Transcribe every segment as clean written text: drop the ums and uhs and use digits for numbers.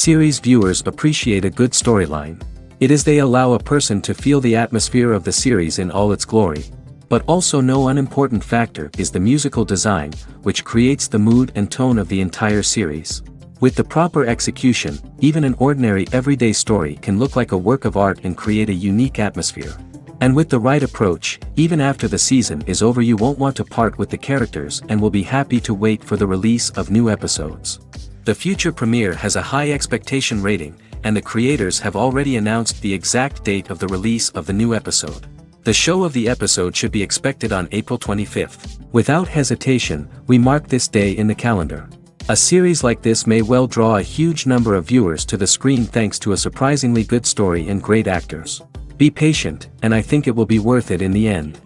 Series viewers appreciate a good storyline. It is they allow a person to feel the atmosphere of the series in all its glory. But also no unimportant factor is the musical design, which creates the mood and tone of the entire series. With the proper execution, even an ordinary everyday story can look like a work of art and create a unique atmosphere. And with the right approach, even after the season is over you won't want to part with the characters and will be happy to wait for the release of new episodes. The future premiere has a high expectation rating, and the creators have already announced the exact date of the release of the new episode. The show of the episode should be expected on April 25th. Without hesitation, we mark this day in the calendar. A series like this may well draw a huge number of viewers to the screen thanks to a surprisingly good story and great actors. Be patient, and I think it will be worth it in the end.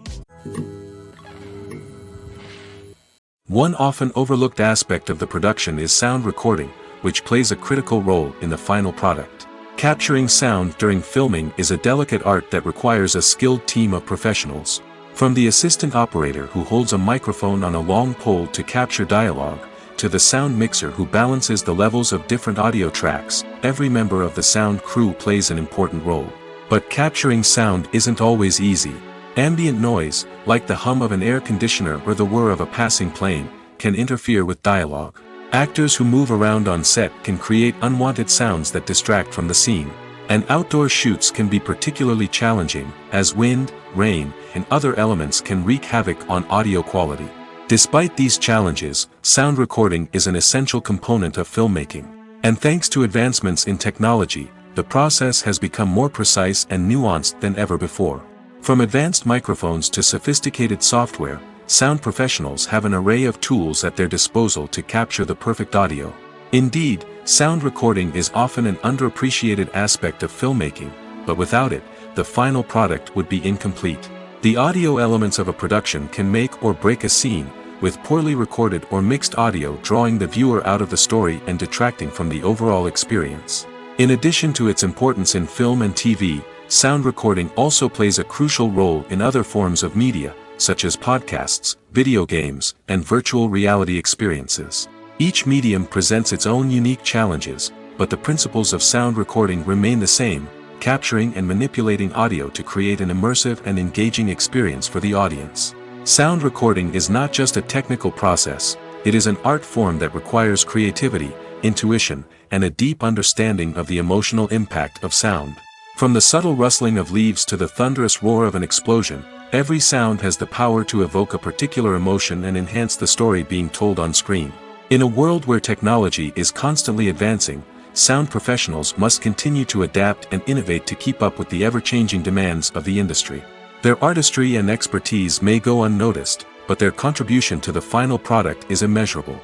One often overlooked aspect of the production is sound recording, which plays a critical role in the final product. Capturing sound during filming is a delicate art that requires a skilled team of professionals. From the assistant operator who holds a microphone on a long pole to capture dialogue, to the sound mixer who balances the levels of different audio tracks, every member of the sound crew plays an important role. But capturing sound isn't always easy. Ambient noise, like the hum of an air conditioner or the whir of a passing plane, can interfere with dialogue. Actors who move around on set can create unwanted sounds that distract from the scene. And outdoor shoots can be particularly challenging, as wind, rain, and other elements can wreak havoc on audio quality. Despite these challenges, sound recording is an essential component of filmmaking. And thanks to advancements in technology, the process has become more precise and nuanced than ever before. From advanced microphones to sophisticated software, sound professionals have an array of tools at their disposal to capture the perfect audio. Indeed, sound recording is often an underappreciated aspect of filmmaking, but without it, the final product would be incomplete. The audio elements of a production can make or break a scene, with poorly recorded or mixed audio drawing the viewer out of the story and detracting from the overall experience. In addition to its importance in film and TV, sound recording also plays a crucial role in other forms of media, such as podcasts, video games, and virtual reality experiences. Each medium presents its own unique challenges, but the principles of sound recording remain the same, capturing and manipulating audio to create an immersive and engaging experience for the audience. Sound recording is not just a technical process, it is an art form that requires creativity, intuition, and a deep understanding of the emotional impact of sound. From the subtle rustling of leaves to the thunderous roar of an explosion, every sound has the power to evoke a particular emotion and enhance the story being told on screen. In a world where technology is constantly advancing, sound professionals must continue to adapt and innovate to keep up with the ever-changing demands of the industry. Their artistry and expertise may go unnoticed, but their contribution to the final product is immeasurable.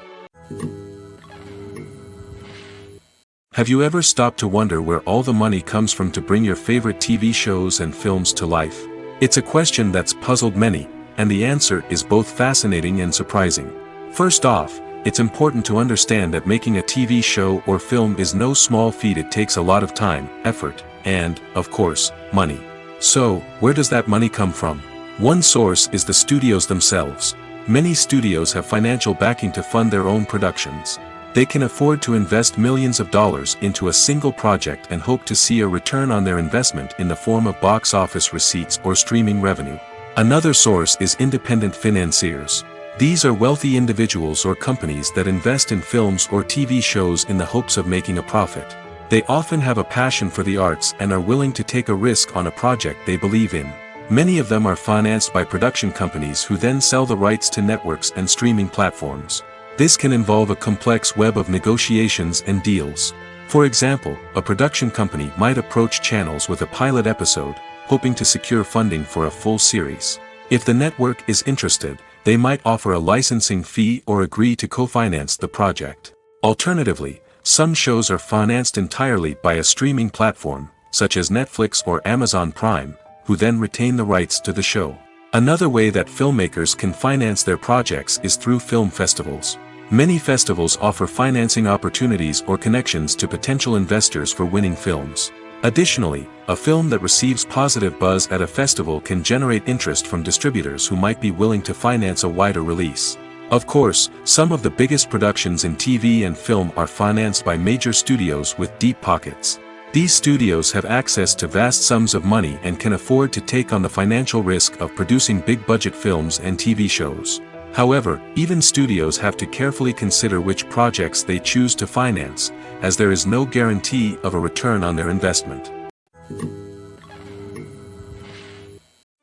Have you ever stopped to wonder where all the money comes from to bring your favorite TV shows and films to life? It's a question that's puzzled many, and the answer is both fascinating and surprising. First off, it's important to understand that making a TV show or film is no small feat. It takes a lot of time, effort, and, of course, money. So, where does that money come from? One source is the studios themselves. Many studios have financial backing to fund their own productions. They can afford to invest millions of dollars into a single project and hope to see a return on their investment in the form of box office receipts or streaming revenue. Another source is independent financiers. These are wealthy individuals or companies that invest in films or TV shows in the hopes of making a profit. They often have a passion for the arts and are willing to take a risk on a project they believe in. Many of them are financed by production companies who then sell the rights to networks and streaming platforms. This can involve a complex web of negotiations and deals. For example, a production company might approach channels with a pilot episode, hoping to secure funding for a full series. If the network is interested, they might offer a licensing fee or agree to co-finance the project. Alternatively, some shows are financed entirely by a streaming platform, such as Netflix or Amazon Prime, who then retain the rights to the show. Another way that filmmakers can finance their projects is through film festivals. Many festivals offer financing opportunities or connections to potential investors for winning films. Additionally, a film that receives positive buzz at a festival can generate interest from distributors who might be willing to finance a wider release. Of course, some of the biggest productions in TV and film are financed by major studios with deep pockets. These studios have access to vast sums of money and can afford to take on the financial risk of producing big-budget films and TV shows. However, even studios have to carefully consider which projects they choose to finance, as there is no guarantee of a return on their investment.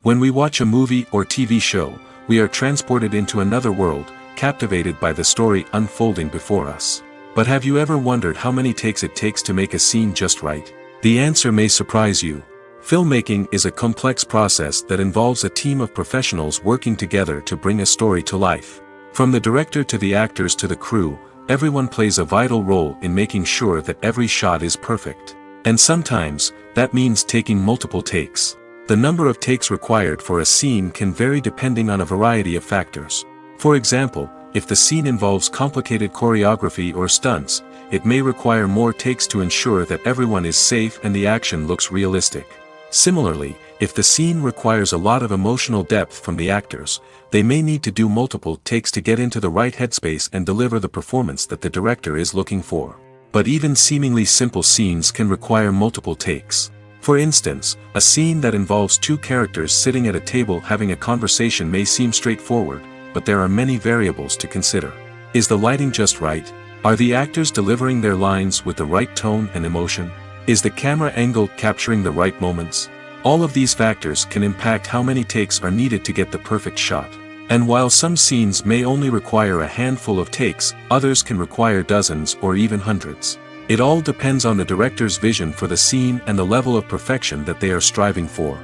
When we watch a movie or TV show, we are transported into another world, captivated by the story unfolding before us. But have you ever wondered how many takes it takes to make a scene just right? The answer may surprise you. Filmmaking is a complex process that involves a team of professionals working together to bring a story to life. From the director to the actors to the crew, everyone plays a vital role in making sure that every shot is perfect. And sometimes, that means taking multiple takes. The number of takes required for a scene can vary depending on a variety of factors. For example, if the scene involves complicated choreography or stunts, it may require more takes to ensure that everyone is safe and the action looks realistic. Similarly, if the scene requires a lot of emotional depth from the actors, they may need to do multiple takes to get into the right headspace and deliver the performance that the director is looking for. But even seemingly simple scenes can require multiple takes. For instance, a scene that involves two characters sitting at a table having a conversation may seem straightforward, but there are many variables to consider. Is the lighting just right? Are the actors delivering their lines with the right tone and emotion? Is the camera angle capturing the right moments? All of these factors can impact how many takes are needed to get the perfect shot. And while some scenes may only require a handful of takes, others can require dozens or even hundreds. It all depends on the director's vision for the scene and the level of perfection that they are striving for.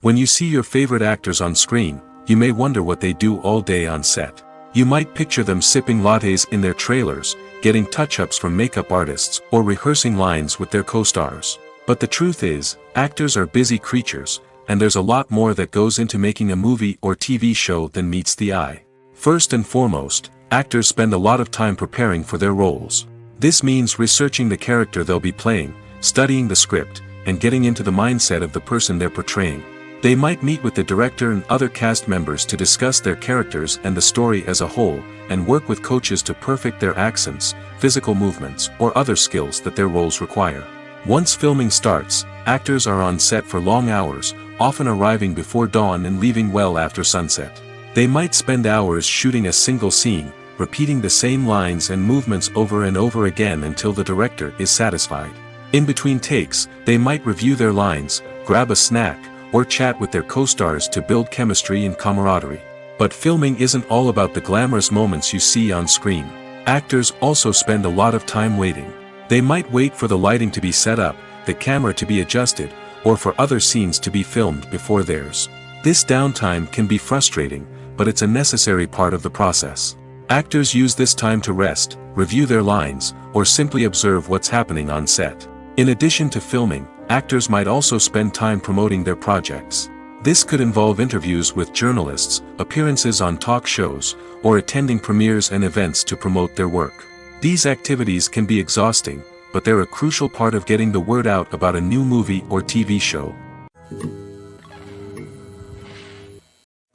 When you see your favorite actors on screen, you may wonder what they do all day on set. You might picture them sipping lattes in their trailers, getting touch-ups from makeup artists, or rehearsing lines with their co-stars. But the truth is, actors are busy creatures, and there's a lot more that goes into making a movie or TV show than meets the eye. First and foremost, actors spend a lot of time preparing for their roles. This means researching the character they'll be playing, studying the script, and getting into the mindset of the person they're portraying. They might meet with the director and other cast members to discuss their characters and the story as a whole, and work with coaches to perfect their accents, physical movements, or other skills that their roles require. Once filming starts, actors are on set for long hours, often arriving before dawn and leaving well after sunset. They might spend hours shooting a single scene, repeating the same lines and movements over and over again until the director is satisfied. In between takes, they might review their lines, grab a snack, or chat with their co-stars to build chemistry and camaraderie. But filming isn't all about the glamorous moments you see on screen. Actors also spend a lot of time waiting. They might wait for the lighting to be set up, the camera to be adjusted, or for other scenes to be filmed before theirs. This downtime can be frustrating, but it's a necessary part of the process. Actors use this time to rest, review their lines, or simply observe what's happening on set. In addition to filming, actors might also spend time promoting their projects. This could involve interviews with journalists, appearances on talk shows, or attending premieres and events to promote their work. These activities can be exhausting, but they're a crucial part of getting the word out about a new movie or TV show.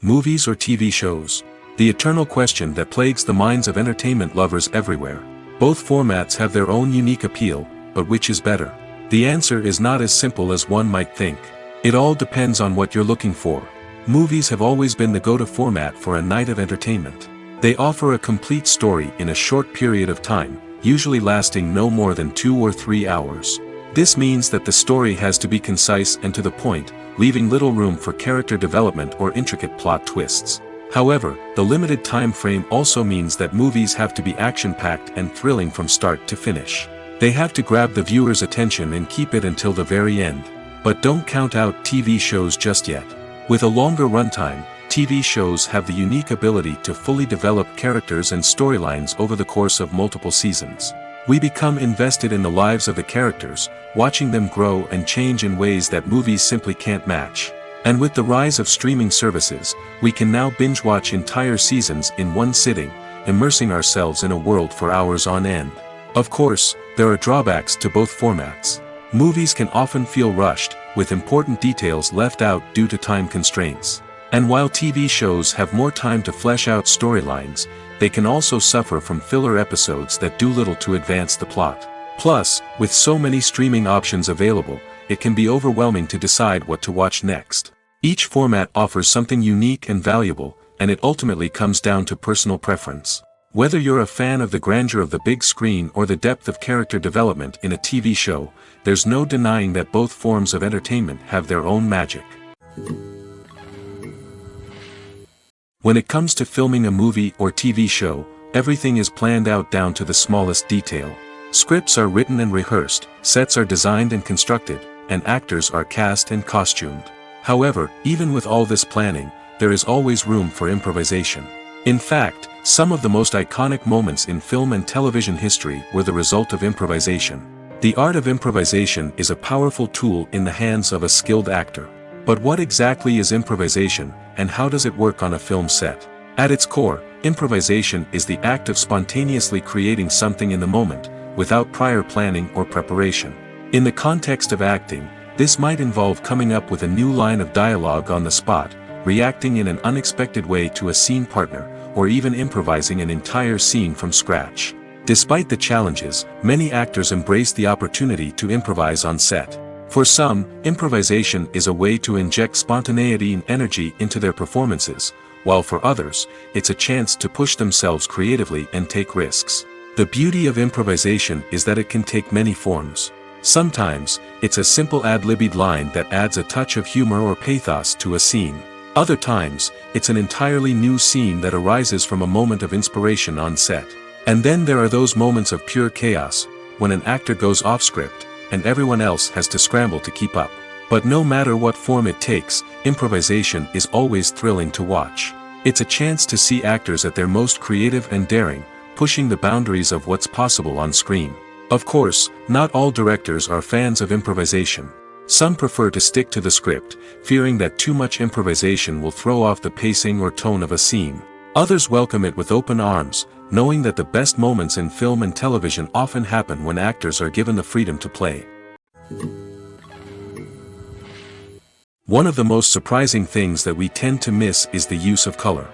Movies or TV shows? The eternal question that plagues the minds of entertainment lovers everywhere. Both formats have their own unique appeal, but which is better? The answer is not as simple as one might think. It all depends on what you're looking for. Movies have always been the go-to format for a night of entertainment. They offer a complete story in a short period of time, usually lasting no more than 2 or 3 hours. This means that the story has to be concise and to the point, leaving little room for character development or intricate plot twists. However, the limited time frame also means that movies have to be action-packed and thrilling from start to finish. They have to grab the viewer's attention and keep it until the very end. But don't count out TV shows just yet. With a longer runtime, TV shows have the unique ability to fully develop characters and storylines over the course of multiple seasons. We become invested in the lives of the characters, watching them grow and change in ways that movies simply can't match. And with the rise of streaming services, we can now binge-watch entire seasons in one sitting, immersing ourselves in a world for hours on end. Of course, there are drawbacks to both formats. Movies can often feel rushed, with important details left out due to time constraints. And while TV shows have more time to flesh out storylines, they can also suffer from filler episodes that do little to advance the plot. Plus, with so many streaming options available, it can be overwhelming to decide what to watch next. Each format offers something unique and valuable, and it ultimately comes down to personal preference. Whether you're a fan of the grandeur of the big screen or the depth of character development in a TV show, there's no denying that both forms of entertainment have their own magic. When it comes to filming a movie or TV show, everything is planned out down to the smallest detail. Scripts are written and rehearsed, sets are designed and constructed, and actors are cast and costumed. However, even with all this planning, there is always room for improvisation. In fact, some of the most iconic moments in film and television history were the result of improvisation. The art of improvisation is a powerful tool in the hands of a skilled actor. But what exactly is improvisation, and how does it work on a film set? At its core, improvisation is the act of spontaneously creating something in the moment, without prior planning or preparation. In the context of acting, this might involve coming up with a new line of dialogue on the spot, reacting in an unexpected way to a scene partner, or even improvising an entire scene from scratch. Despite the challenges, many actors embrace the opportunity to improvise on set. For some, improvisation is a way to inject spontaneity and energy into their performances, while for others, it's a chance to push themselves creatively and take risks. The beauty of improvisation is that it can take many forms. Sometimes, it's a simple ad-libbed line that adds a touch of humor or pathos to a scene. Other times, it's an entirely new scene that arises from a moment of inspiration on set. And then there are those moments of pure chaos, when an actor goes off script, and everyone else has to scramble to keep up. But no matter what form it takes, improvisation is always thrilling to watch. It's a chance to see actors at their most creative and daring, pushing the boundaries of what's possible on screen. Of course, not all directors are fans of improvisation. Some prefer to stick to the script, fearing that too much improvisation will throw off the pacing or tone of a scene. Others welcome it with open arms, knowing that the best moments in film and television often happen when actors are given the freedom to play. One of the most surprising things that we tend to miss is the use of color.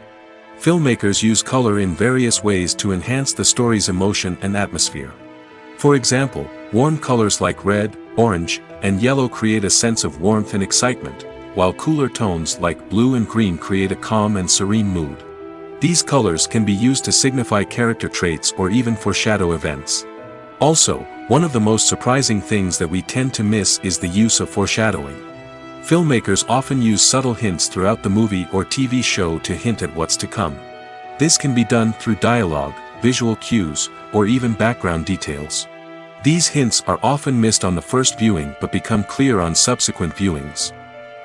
Filmmakers use color in various ways to enhance the story's emotion and atmosphere. For example, warm colors like red, orange, and yellow create a sense of warmth and excitement, while cooler tones like blue and green create a calm and serene mood. These colors can be used to signify character traits or even foreshadow events. Also, one of the most surprising things that we tend to miss is the use of foreshadowing. Filmmakers often use subtle hints throughout the movie or TV show to hint at what's to come. This can be done through dialogue, visual cues, or even background details. These hints are often missed on the first viewing but become clear on subsequent viewings.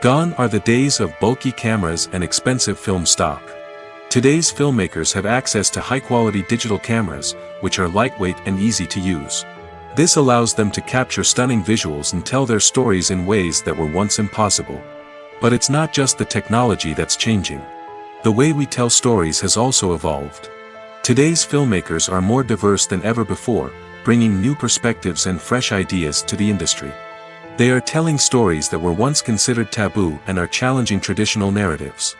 Gone are the days of bulky cameras and expensive film stock. Today's filmmakers have access to high-quality digital cameras, which are lightweight and easy to use. This allows them to capture stunning visuals and tell their stories in ways that were once impossible. But it's not just the technology that's changing. The way we tell stories has also evolved. Today's filmmakers are more diverse than ever before, bringing new perspectives and fresh ideas to the industry. They are telling stories that were once considered taboo and are challenging traditional narratives.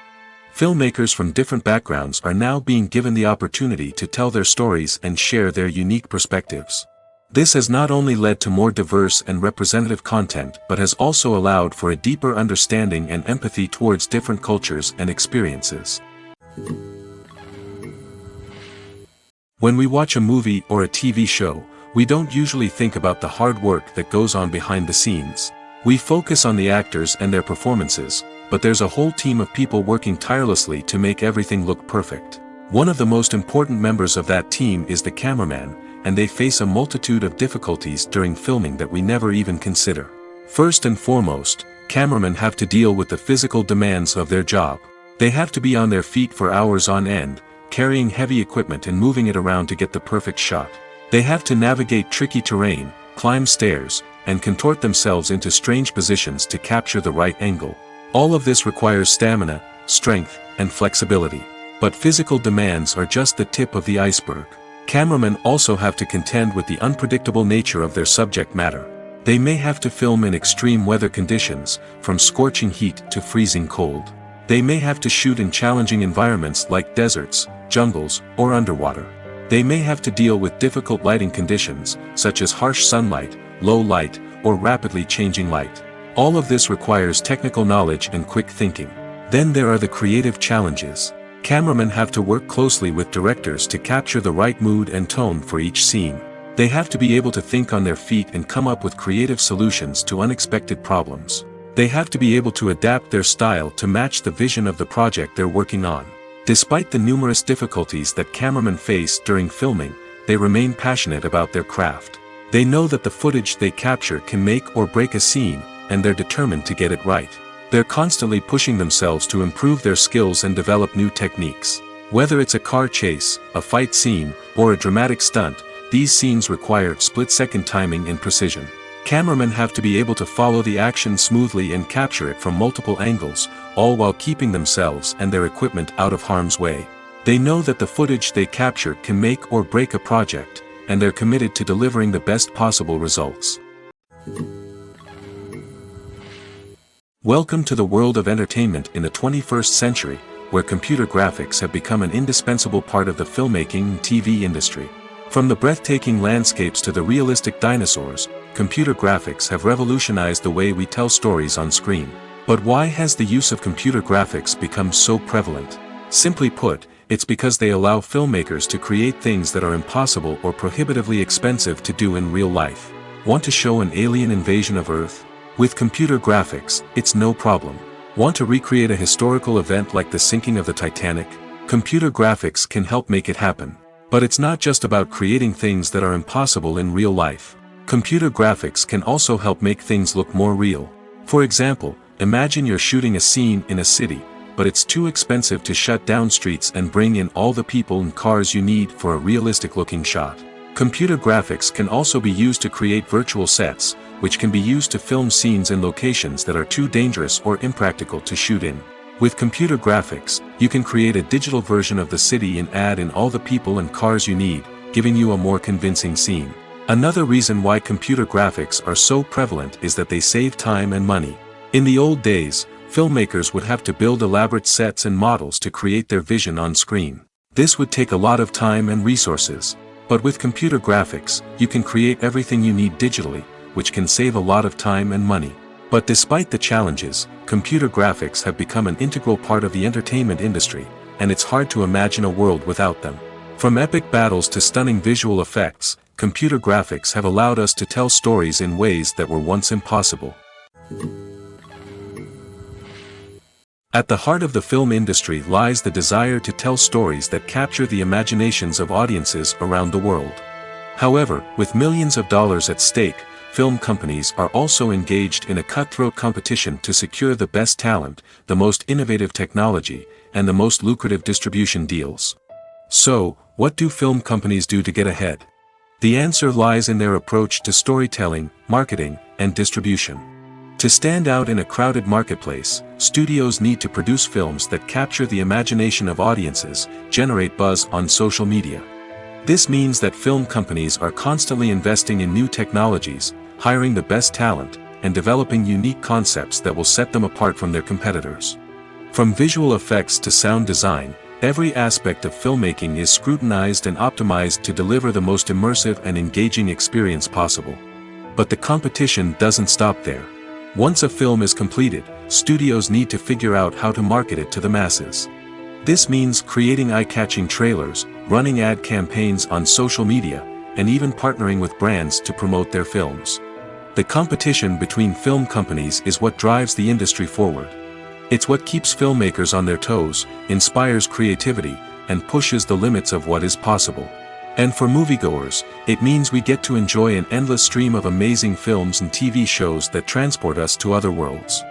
Filmmakers from different backgrounds are now being given the opportunity to tell their stories and share their unique perspectives. This has not only led to more diverse and representative content but has also allowed for a deeper understanding and empathy towards different cultures and experiences. When we watch a movie or a TV show, we don't usually think about the hard work that goes on behind the scenes. We focus on the actors and their performances, but there's a whole team of people working tirelessly to make everything look perfect. One of the most important members of that team is the cameraman, and they face a multitude of difficulties during filming that we never even consider. First and foremost, cameramen have to deal with the physical demands of their job. They have to be on their feet for hours on end, carrying heavy equipment and moving it around to get the perfect shot. They have to navigate tricky terrain, climb stairs, and contort themselves into strange positions to capture the right angle. All of this requires stamina, strength, and flexibility. But physical demands are just the tip of the iceberg. Cameramen also have to contend with the unpredictable nature of their subject matter. They may have to film in extreme weather conditions, from scorching heat to freezing cold. They may have to shoot in challenging environments like deserts, jungles, or underwater. They may have to deal with difficult lighting conditions, such as harsh sunlight, low light, or rapidly changing light. All of this requires technical knowledge and quick thinking. Then there are the creative challenges. Cameramen have to work closely with directors to capture the right mood and tone for each scene. They have to be able to think on their feet and come up with creative solutions to unexpected problems. They have to be able to adapt their style to match the vision of the project they're working on. Despite the numerous difficulties that cameramen face during filming, they remain passionate about their craft. They know that the footage they capture can make or break a scene, and they're determined to get it right. They're constantly pushing themselves to improve their skills and develop new techniques. Whether it's a car chase, a fight scene, or a dramatic stunt, these scenes require split-second timing and precision. Cameramen have to be able to follow the action smoothly and capture it from multiple angles, all while keeping themselves and their equipment out of harm's way. They know that the footage they capture can make or break a project, and they're committed to delivering the best possible results. Welcome to the world of entertainment in the 21st century, where computer graphics have become an indispensable part of the filmmaking and TV industry. From the breathtaking landscapes to the realistic dinosaurs, computer graphics have revolutionized the way we tell stories on screen. But why has the use of computer graphics become so prevalent? Simply put, it's because they allow filmmakers to create things that are impossible or prohibitively expensive to do in real life. Want to show an alien invasion of Earth? With computer graphics, it's no problem. Want to recreate a historical event like the sinking of the Titanic? Computer graphics can help make it happen. But it's not just about creating things that are impossible in real life. Computer graphics can also help make things look more real. For example, imagine you're shooting a scene in a city, but it's too expensive to shut down streets and bring in all the people and cars you need for a realistic-looking shot. Computer graphics can also be used to create virtual sets, which can be used to film scenes in locations that are too dangerous or impractical to shoot in. With computer graphics, you can create a digital version of the city and add in all the people and cars you need, giving you a more convincing scene. Another reason why computer graphics are so prevalent is that they save time and money. In the old days, filmmakers would have to build elaborate sets and models to create their vision on screen. This would take a lot of time and resources. But with computer graphics, you can create everything you need digitally, which can save a lot of time and money. But despite the challenges, computer graphics have become an integral part of the entertainment industry, and it's hard to imagine a world without them. From epic battles to stunning visual effects, computer graphics have allowed us to tell stories in ways that were once impossible. At the heart of the film industry lies the desire to tell stories that capture the imaginations of audiences around the world. However, with millions of dollars at stake, film companies are also engaged in a cutthroat competition to secure the best talent, the most innovative technology, and the most lucrative distribution deals. So, what do film companies do to get ahead? The answer lies in their approach to storytelling, marketing, and distribution. To stand out in a crowded marketplace, studios need to produce films that capture the imagination of audiences, generate buzz on social media. This means that film companies are constantly investing in new technologies, hiring the best talent, and developing unique concepts that will set them apart from their competitors. From visual effects to sound design, every aspect of filmmaking is scrutinized and optimized to deliver the most immersive and engaging experience possible. But the competition doesn't stop there. Once a film is completed, studios need to figure out how to market it to the masses. This means creating eye-catching trailers, running ad campaigns on social media, and even partnering with brands to promote their films. The competition between film companies is what drives the industry forward. It's what keeps filmmakers on their toes, inspires creativity, and pushes the limits of what is possible. And for moviegoers, it means we get to enjoy an endless stream of amazing films and TV shows that transport us to other worlds.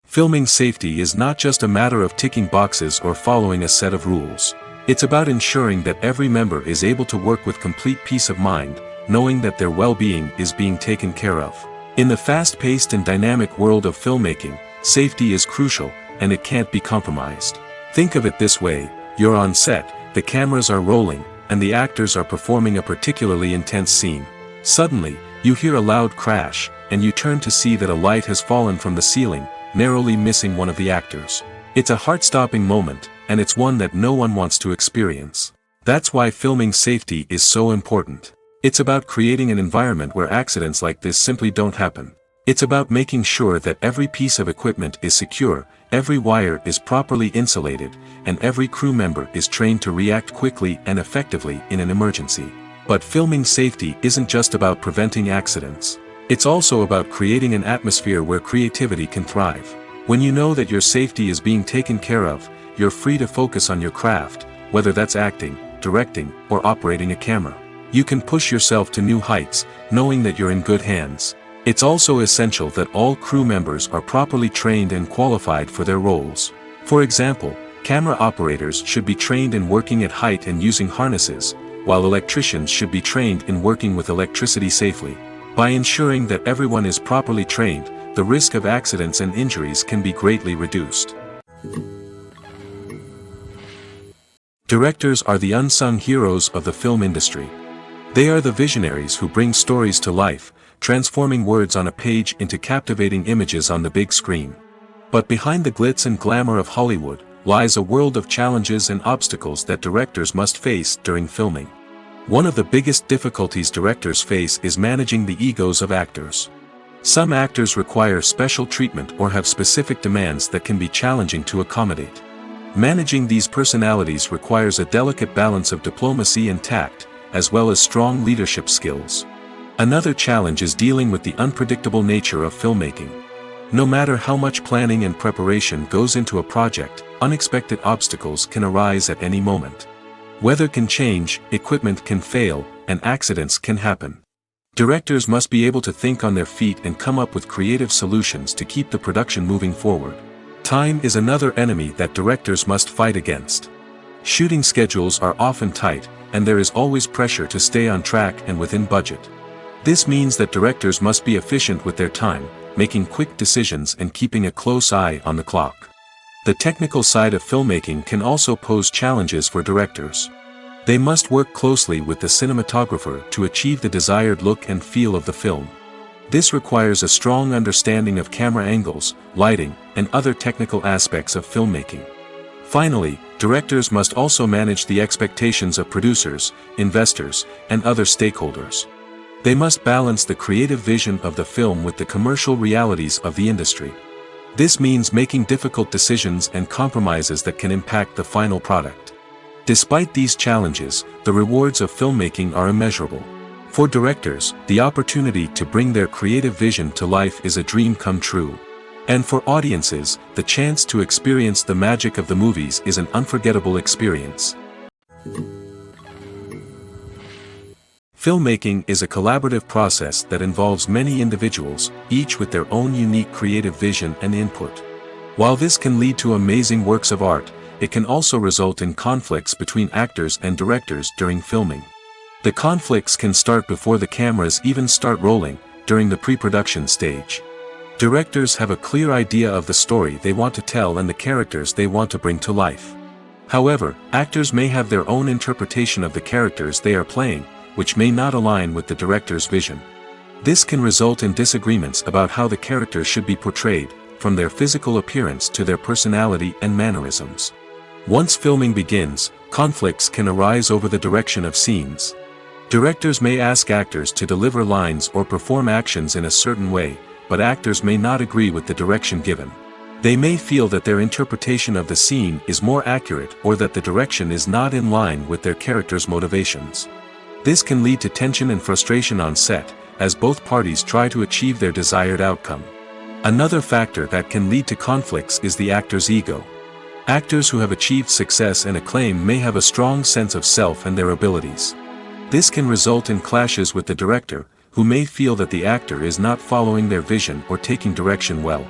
Filming safety is not just a matter of ticking boxes or following a set of rules. It's about ensuring that every member is able to work with complete peace of mind, knowing that their well-being is being taken care of. In the fast-paced and dynamic world of filmmaking, safety is crucial, and it can't be compromised. Think of it this way. You're on set, the cameras are rolling, and the actors are performing a particularly intense scene. Suddenly, you hear a loud crash, and you turn to see that a light has fallen from the ceiling, narrowly missing one of the actors. It's a heart-stopping moment, and it's one that no one wants to experience. That's why filming safety is so important. It's about creating an environment where accidents like this simply don't happen. It's about making sure that every piece of equipment is secure, every wire is properly insulated, and every crew member is trained to react quickly and effectively in an emergency. But filming safety isn't just about preventing accidents. It's also about creating an atmosphere where creativity can thrive. When you know that your safety is being taken care of, you're free to focus on your craft, whether that's acting, directing, or operating a camera. You can push yourself to new heights, knowing that you're in good hands. It's also essential that all crew members are properly trained and qualified for their roles. For example, camera operators should be trained in working at height and using harnesses, while electricians should be trained in working with electricity safely. By ensuring that everyone is properly trained, the risk of accidents and injuries can be greatly reduced. Directors are the unsung heroes of the film industry. They are the visionaries who bring stories to life, transforming words on a page into captivating images on the big screen. But behind the glitz and glamour of Hollywood, lies a world of challenges and obstacles that directors must face during filming. One of the biggest difficulties directors face is managing the egos of actors. Some actors require special treatment or have specific demands that can be challenging to accommodate. Managing these personalities requires a delicate balance of diplomacy and tact, as well as strong leadership skills. Another challenge is dealing with the unpredictable nature of filmmaking. No matter how much planning and preparation goes into a project, unexpected obstacles can arise at any moment. Weather can change, equipment can fail, and accidents can happen. Directors must be able to think on their feet and come up with creative solutions to keep the production moving forward. Time is another enemy that directors must fight against. Shooting schedules are often tight, and there is always pressure to stay on track and within budget. This means that directors must be efficient with their time, making quick decisions and keeping a close eye on the clock. The technical side of filmmaking can also pose challenges for directors. They must work closely with the cinematographer to achieve the desired look and feel of the film. This requires a strong understanding of camera angles, lighting, and other technical aspects of filmmaking. Finally, directors must also manage the expectations of producers, investors, and other stakeholders. They must balance the creative vision of the film with the commercial realities of the industry. This means making difficult decisions and compromises that can impact the final product. Despite these challenges, the rewards of filmmaking are immeasurable. For directors, the opportunity to bring their creative vision to life is a dream come true. And for audiences, the chance to experience the magic of the movies is an unforgettable experience. Filmmaking is a collaborative process that involves many individuals, each with their own unique creative vision and input. While this can lead to amazing works of art, it can also result in conflicts between actors and directors during filming. The conflicts can start before the cameras even start rolling, during the pre-production stage. Directors have a clear idea of the story they want to tell and the characters they want to bring to life. However, actors may have their own interpretation of the characters they are playing, which may not align with the director's vision. This can result in disagreements about how the characters should be portrayed, from their physical appearance to their personality and mannerisms. Once filming begins, conflicts can arise over the direction of scenes. Directors may ask actors to deliver lines or perform actions in a certain way, but actors may not agree with the direction given. They may feel that their interpretation of the scene is more accurate or that the direction is not in line with their character's motivations. This can lead to tension and frustration on set, as both parties try to achieve their desired outcome. Another factor that can lead to conflicts is the actor's ego. Actors who have achieved success and acclaim may have a strong sense of self and their abilities. This can result in clashes with the director, who may feel that the actor is not following their vision or taking direction well.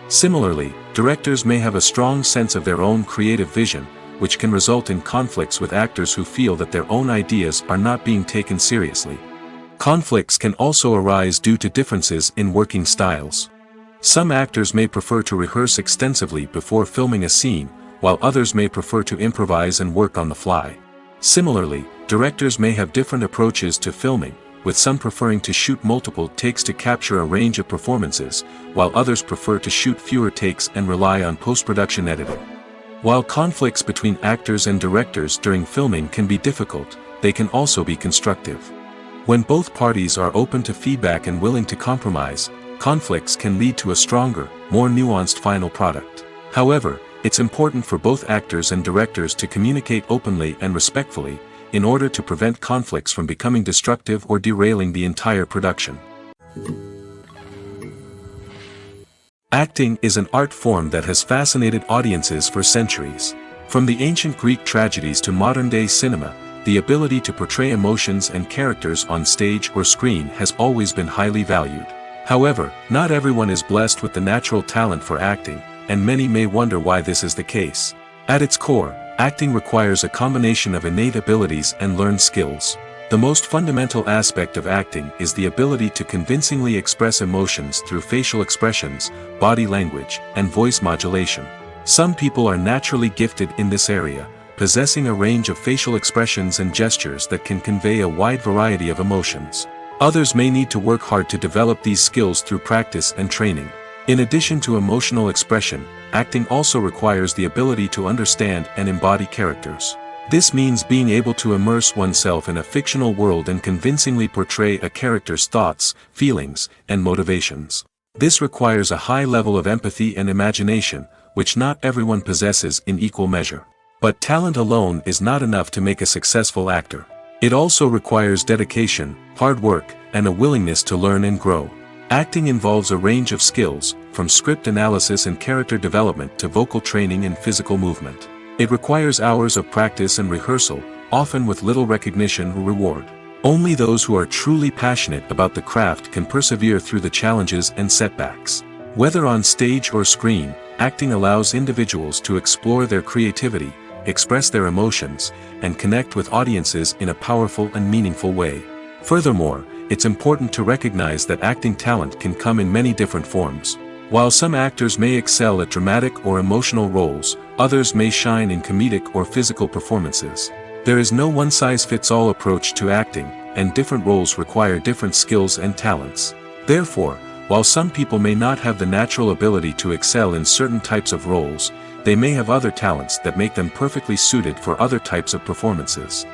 Similarly, directors may have a strong sense of their own creative vision, which can result in conflicts with actors who feel that their own ideas are not being taken seriously. Conflicts can also arise due to differences in working styles. Some actors may prefer to rehearse extensively before filming a scene, while others may prefer to improvise and work on the fly. Similarly, directors may have different approaches to filming, with some preferring to shoot multiple takes to capture a range of performances, while others prefer to shoot fewer takes and rely on post-production editing. While conflicts between actors and directors during filming can be difficult, they can also be constructive. When both parties are open to feedback and willing to compromise, conflicts can lead to a stronger, more nuanced final product. However, it's important for both actors and directors to communicate openly and respectfully, in order to prevent conflicts from becoming destructive or derailing the entire production. Acting is an art form that has fascinated audiences for centuries. From the ancient Greek tragedies to modern-day cinema, the ability to portray emotions and characters on stage or screen has always been highly valued. However, not everyone is blessed with the natural talent for acting, and many may wonder why this is the case. At its core, acting requires a combination of innate abilities and learned skills. The most fundamental aspect of acting is the ability to convincingly express emotions through facial expressions, body language, and voice modulation. Some people are naturally gifted in this area, possessing a range of facial expressions and gestures that can convey a wide variety of emotions. Others may need to work hard to develop these skills through practice and training. In addition to emotional expression, acting also requires the ability to understand and embody characters. This means being able to immerse oneself in a fictional world and convincingly portray a character's thoughts, feelings, and motivations. This requires a high level of empathy and imagination, which not everyone possesses in equal measure. But talent alone is not enough to make a successful actor. It also requires dedication, hard work, and a willingness to learn and grow. Acting involves a range of skills, from script analysis and character development to vocal training and physical movement. It requires hours of practice and rehearsal, often with little recognition or reward. Only those who are truly passionate about the craft can persevere through the challenges and setbacks. Whether on stage or screen, acting allows individuals to explore their creativity, express their emotions, and connect with audiences in a powerful and meaningful way. Furthermore, it's important to recognize that acting talent can come in many different forms. While some actors may excel at dramatic or emotional roles, others may shine in comedic or physical performances. There is no one-size-fits-all approach to acting, and different roles require different skills and talents. Therefore, while some people may not have the natural ability to excel in certain types of roles, they may have other talents that make them perfectly suited for other types of performances.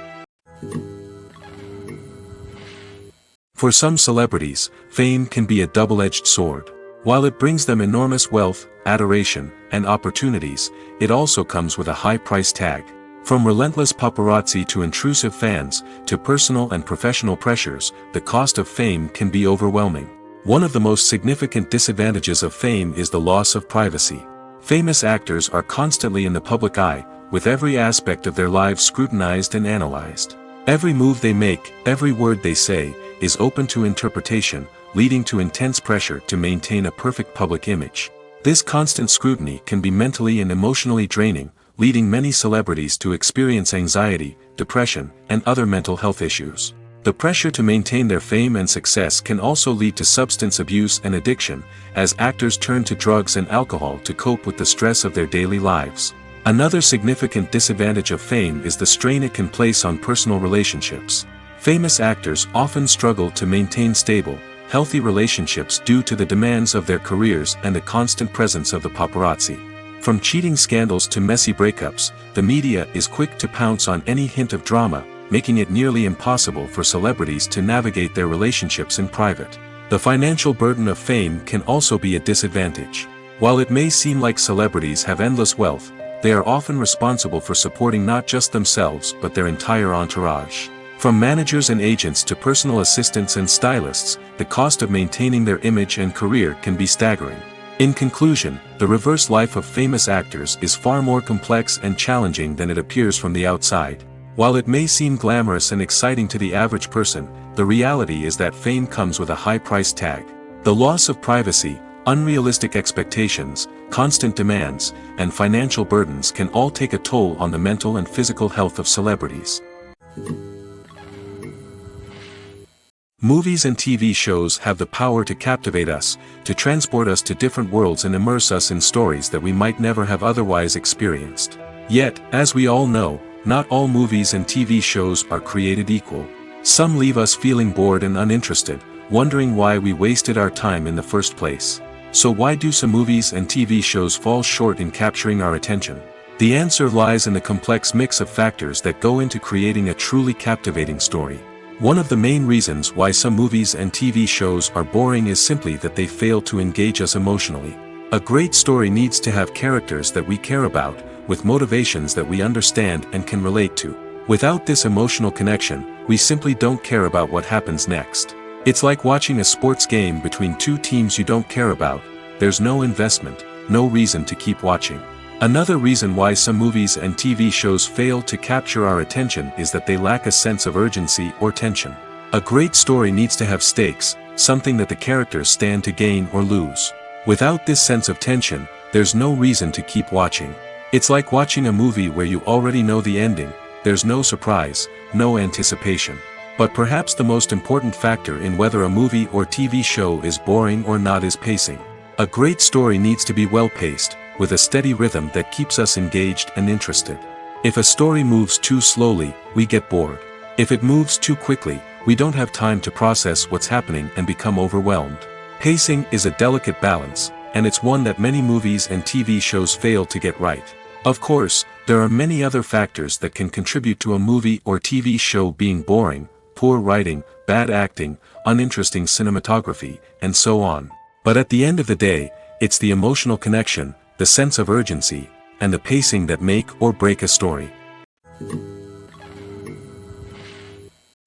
For some celebrities, fame can be a double-edged sword. While it brings them enormous wealth, adoration, and opportunities, it also comes with a high price tag. From relentless paparazzi to intrusive fans, to personal and professional pressures, the cost of fame can be overwhelming. One of the most significant disadvantages of fame is the loss of privacy. Famous actors are constantly in the public eye, with every aspect of their lives scrutinized and analyzed. Every move they make, every word they say, is open to interpretation, leading to intense pressure to maintain a perfect public image. This constant scrutiny can be mentally and emotionally draining, leading many celebrities to experience anxiety, depression, and other mental health issues. The pressure to maintain their fame and success can also lead to substance abuse and addiction, as actors turn to drugs and alcohol to cope with the stress of their daily lives. Another significant disadvantage of fame is the strain it can place on personal relationships. Famous actors often struggle to maintain stable, healthy relationships due to the demands of their careers and the constant presence of the paparazzi. From cheating scandals to messy breakups, the media is quick to pounce on any hint of drama, making it nearly impossible for celebrities to navigate their relationships in private. The financial burden of fame can also be a disadvantage. While it may seem like celebrities have endless wealth, they are often responsible for supporting not just themselves but their entire entourage. From managers and agents to personal assistants and stylists, the cost of maintaining their image and career can be staggering. In conclusion, the reverse life of famous actors is far more complex and challenging than it appears from the outside. While it may seem glamorous and exciting to the average person, the reality is that fame comes with a high price tag. The loss of privacy, unrealistic expectations, constant demands, and financial burdens can all take a toll on the mental and physical health of celebrities. Movies and TV shows have the power to captivate us, to transport us to different worlds and immerse us in stories that we might never have otherwise experienced. Yet, as we all know, not all movies and TV shows are created equal. Some leave us feeling bored and uninterested, wondering why we wasted our time in the first place. So why do some movies and TV shows fall short in capturing our attention? The answer lies in the complex mix of factors that go into creating a truly captivating story. One of the main reasons why some movies and TV shows are boring is simply that they fail to engage us emotionally. A great story needs to have characters that we care about, with motivations that we understand and can relate to. Without this emotional connection, we simply don't care about what happens next. It's like watching a sports game between two teams you don't care about. There's no investment, no reason to keep watching. Another reason why some movies and TV shows fail to capture our attention is that they lack a sense of urgency or tension. A great story needs to have stakes, something that the characters stand to gain or lose. Without this sense of tension, there's no reason to keep watching. It's like watching a movie where you already know the ending. There's no surprise, no anticipation. But perhaps the most important factor in whether a movie or TV show is boring or not is pacing. A great story needs to be well-paced, with a steady rhythm that keeps us engaged and interested. If a story moves too slowly, we get bored. If it moves too quickly, we don't have time to process what's happening and become overwhelmed. Pacing is a delicate balance, and it's one that many movies and TV shows fail to get right. Of course, there are many other factors that can contribute to a movie or TV show being boring: poor writing, bad acting, uninteresting cinematography, and so on. But at the end of the day, it's the emotional connection, the sense of urgency, and the pacing that make or break a story.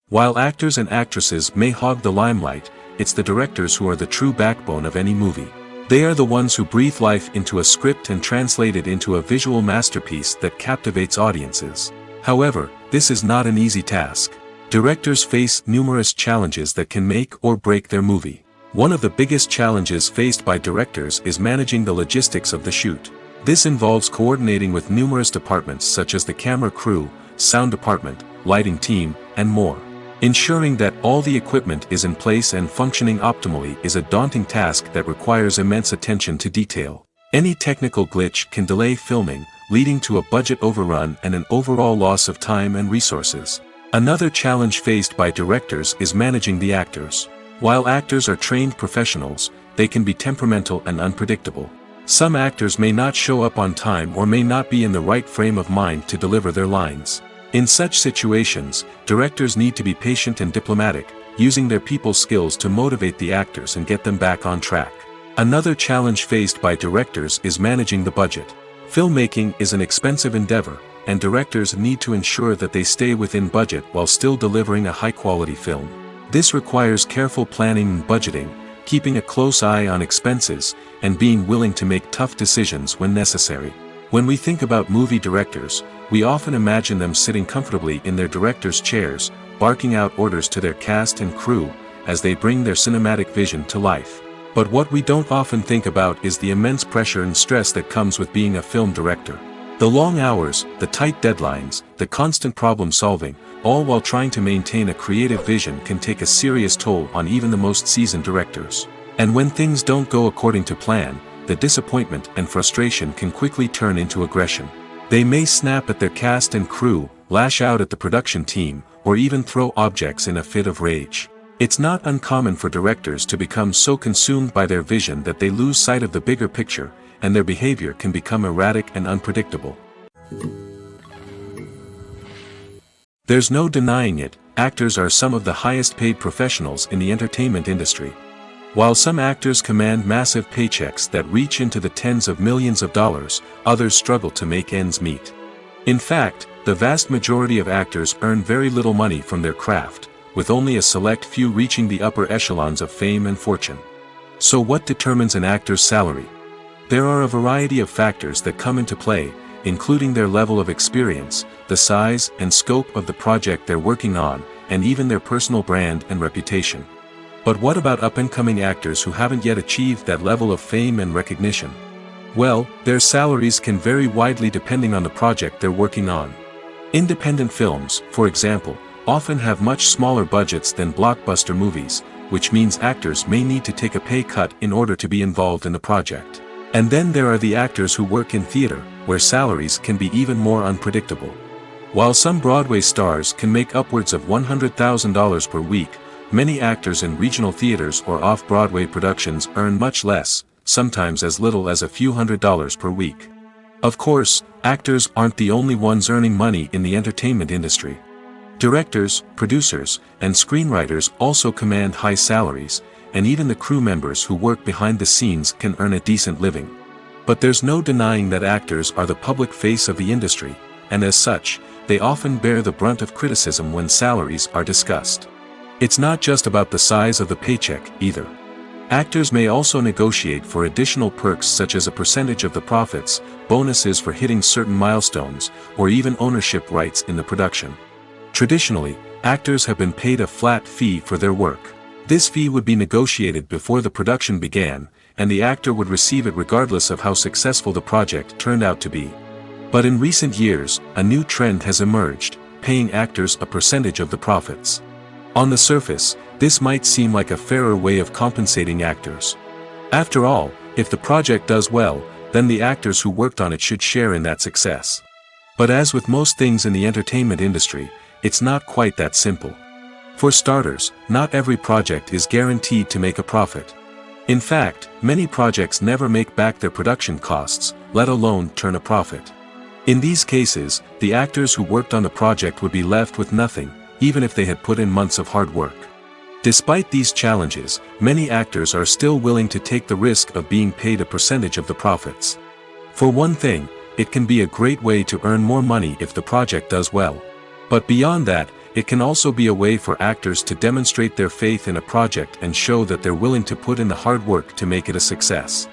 While actors and actresses may hog the limelight, it's the directors who are the true backbone of any movie. They are the ones who breathe life into a script and translate it into a visual masterpiece that captivates audiences. However, this is not an easy task. Directors face numerous challenges that can make or break their movie. One of the biggest challenges faced by directors is managing the logistics of the shoot. This involves coordinating with numerous departments such as the camera crew, sound department, lighting team, and more. Ensuring that all the equipment is in place and functioning optimally is a daunting task that requires immense attention to detail. Any technical glitch can delay filming, leading to a budget overrun and an overall loss of time and resources. Another challenge faced by directors is managing the actors. While actors are trained professionals, they can be temperamental and unpredictable. Some actors may not show up on time or may not be in the right frame of mind to deliver their lines. In such situations, directors need to be patient and diplomatic, using their people skills to motivate the actors and get them back on track. Another challenge faced by directors is managing the budget. Filmmaking is an expensive endeavor, and directors need to ensure that they stay within budget while still delivering a high-quality film. This requires careful planning and budgeting, keeping a close eye on expenses, and being willing to make tough decisions when necessary. When we think about movie directors, we often imagine them sitting comfortably in their director's chairs, barking out orders to their cast and crew, as they bring their cinematic vision to life. But what we don't often think about is the immense pressure and stress that comes with being a film director. The long hours, the tight deadlines, the constant problem solving, all while trying to maintain a creative vision can take a serious toll on even the most seasoned directors. And when things don't go according to plan, the disappointment and frustration can quickly turn into aggression. They may snap at their cast and crew, lash out at the production team, or even throw objects in a fit of rage. It's not uncommon for directors to become so consumed by their vision that they lose sight of the bigger picture, and their behavior can become erratic and unpredictable. There's no denying it, actors are some of the highest paid professionals in the entertainment industry. While some actors command massive paychecks that reach into the tens of millions of dollars, others struggle to make ends meet. In fact, the vast majority of actors earn very little money from their craft, with only a select few reaching the upper echelons of fame and fortune. So what determines an actor's salary? There are a variety of factors that come into play, including their level of experience, the size and scope of the project they're working on, and even their personal brand and reputation. But what about up-and-coming actors who haven't yet achieved that level of fame and recognition? Well, their salaries can vary widely depending on the project they're working on. Independent films, for example, often have much smaller budgets than blockbuster movies, which means actors may need to take a pay cut in order to be involved in the project. And then there are the actors who work in theater, where salaries can be even more unpredictable. While some Broadway stars can make upwards of $100,000 per week, many actors in regional theaters or off-Broadway productions earn much less, sometimes as little as a few $100s per week. Of course, actors aren't the only ones earning money in the entertainment industry. Directors, producers, and screenwriters also command high salaries, and even the crew members who work behind the scenes can earn a decent living. But there's no denying that actors are the public face of the industry, and as such, they often bear the brunt of criticism when salaries are discussed. It's not just about the size of the paycheck, either. Actors may also negotiate for additional perks such as a percentage of the profits, bonuses for hitting certain milestones, or even ownership rights in the production. Traditionally, actors have been paid a flat fee for their work. This fee would be negotiated before the production began, and the actor would receive it regardless of how successful the project turned out to be. But in recent years, a new trend has emerged, paying actors a percentage of the profits. On the surface, this might seem like a fairer way of compensating actors. After all, if the project does well, then the actors who worked on it should share in that success. But as with most things in the entertainment industry, it's not quite that simple. For starters, not every project is guaranteed to make a profit. In fact, many projects never make back their production costs, let alone turn a profit. In these cases, the actors who worked on the project would be left with nothing, even if they had put in months of hard work. Despite these challenges, many actors are still willing to take the risk of being paid a percentage of the profits. For one thing, it can be a great way to earn more money if the project does well. But beyond that, it can also be a way for actors to demonstrate their faith in a project and show that they're willing to put in the hard work to make it a success.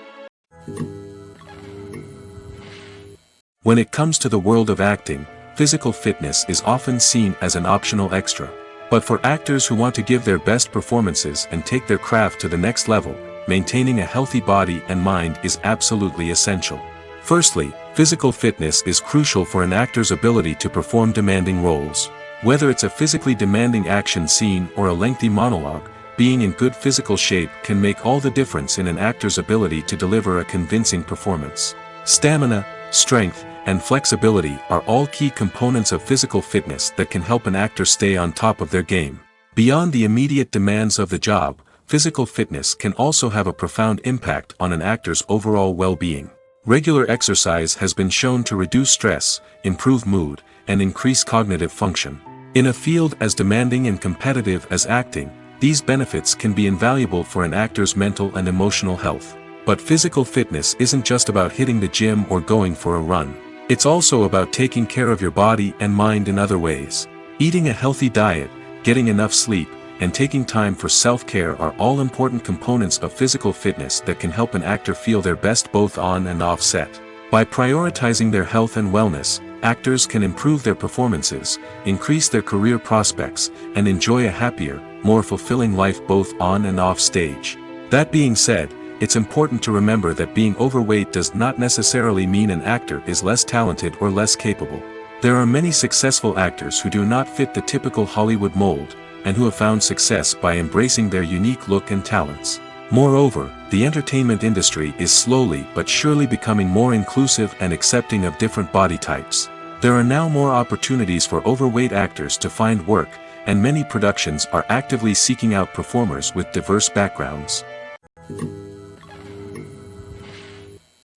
When it comes to the world of acting, physical fitness is often seen as an optional extra. But for actors who want to give their best performances and take their craft to the next level, maintaining a healthy body and mind is absolutely essential. Firstly, physical fitness is crucial for an actor's ability to perform demanding roles. Whether it's a physically demanding action scene or a lengthy monologue, being in good physical shape can make all the difference in an actor's ability to deliver a convincing performance. Stamina, strength, and flexibility are all key components of physical fitness that can help an actor stay on top of their game. Beyond the immediate demands of the job, physical fitness can also have a profound impact on an actor's overall well-being. Regular exercise has been shown to reduce stress, improve mood, and increase cognitive function. In a field as demanding and competitive as acting, these benefits can be invaluable for an actor's mental and emotional health. But physical fitness isn't just about hitting the gym or going for a run. It's also about taking care of your body and mind in other ways. Eating a healthy diet, getting enough sleep, and taking time for self-care are all important components of physical fitness that can help an actor feel their best both on and off set. By prioritizing their health and wellness, actors can improve their performances, increase their career prospects, and enjoy a happier, more fulfilling life both on and off stage. That being said, it's important to remember that being overweight does not necessarily mean an actor is less talented or less capable. There are many successful actors who do not fit the typical Hollywood mold, and who have found success by embracing their unique look and talents. Moreover, the entertainment industry is slowly but surely becoming more inclusive and accepting of different body types. There are now more opportunities for overweight actors to find work, and many productions are actively seeking out performers with diverse backgrounds.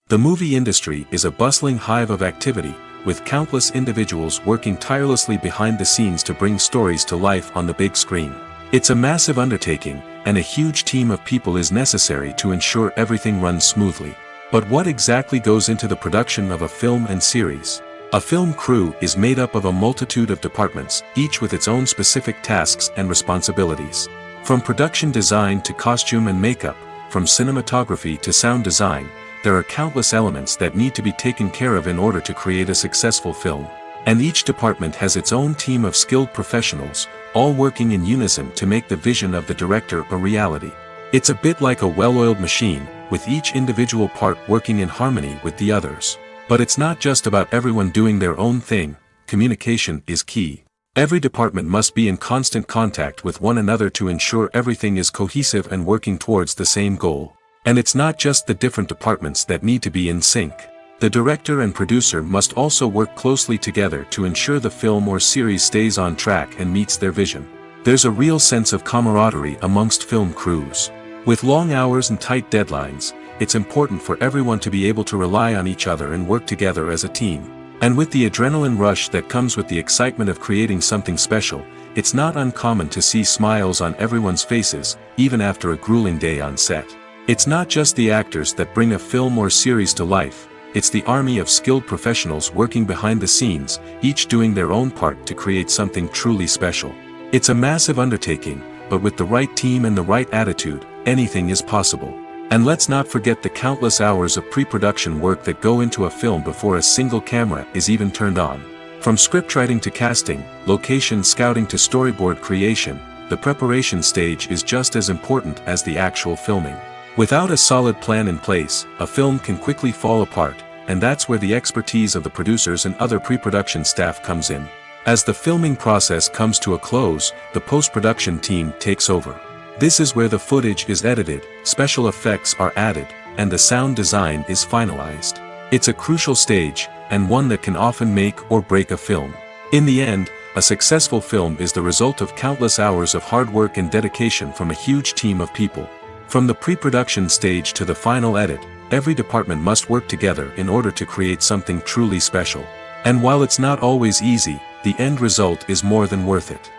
The movie industry is a bustling hive of activity, with countless individuals working tirelessly behind the scenes to bring stories to life on the big screen. It's a massive undertaking, and a huge team of people is necessary to ensure everything runs smoothly. But what exactly goes into the production of a film and series? A film crew is made up of a multitude of departments, each with its own specific tasks and responsibilities. From production design to costume and makeup, from cinematography to sound design, there are countless elements that need to be taken care of in order to create a successful film. And each department has its own team of skilled professionals, all working in unison to make the vision of the director a reality. It's a bit like a well-oiled machine, with each individual part working in harmony with the others. But it's not just about everyone doing their own thing. Communication is key. Every department must be in constant contact with one another to ensure everything is cohesive and working towards the same goal. And it's not just the different departments that need to be in sync. The director and producer must also work closely together to ensure the film or series stays on track and meets their vision. There's a real sense of camaraderie amongst film crews. With long hours and tight deadlines, it's important for everyone to be able to rely on each other and work together as a team. And with the adrenaline rush that comes with the excitement of creating something special, it's not uncommon to see smiles on everyone's faces, even after a grueling day on set. It's not just the actors that bring a film or series to life, it's the army of skilled professionals working behind the scenes, each doing their own part to create something truly special. It's a massive undertaking, but with the right team and the right attitude, anything is possible. And let's not forget the countless hours of pre-production work that go into a film before a single camera is even turned on. From scriptwriting to casting, location scouting to storyboard creation, the preparation stage is just as important as the actual filming. Without a solid plan in place, a film can quickly fall apart, and that's where the expertise of the producers and other pre-production staff comes in. As the filming process comes to a close, the post-production team takes over. This is where the footage is edited, special effects are added, and the sound design is finalized. It's a crucial stage, and one that can often make or break a film. In the end, a successful film is the result of countless hours of hard work and dedication from a huge team of people. From the pre-production stage to the final edit, every department must work together in order to create something truly special. And while it's not always easy, the end result is more than worth it.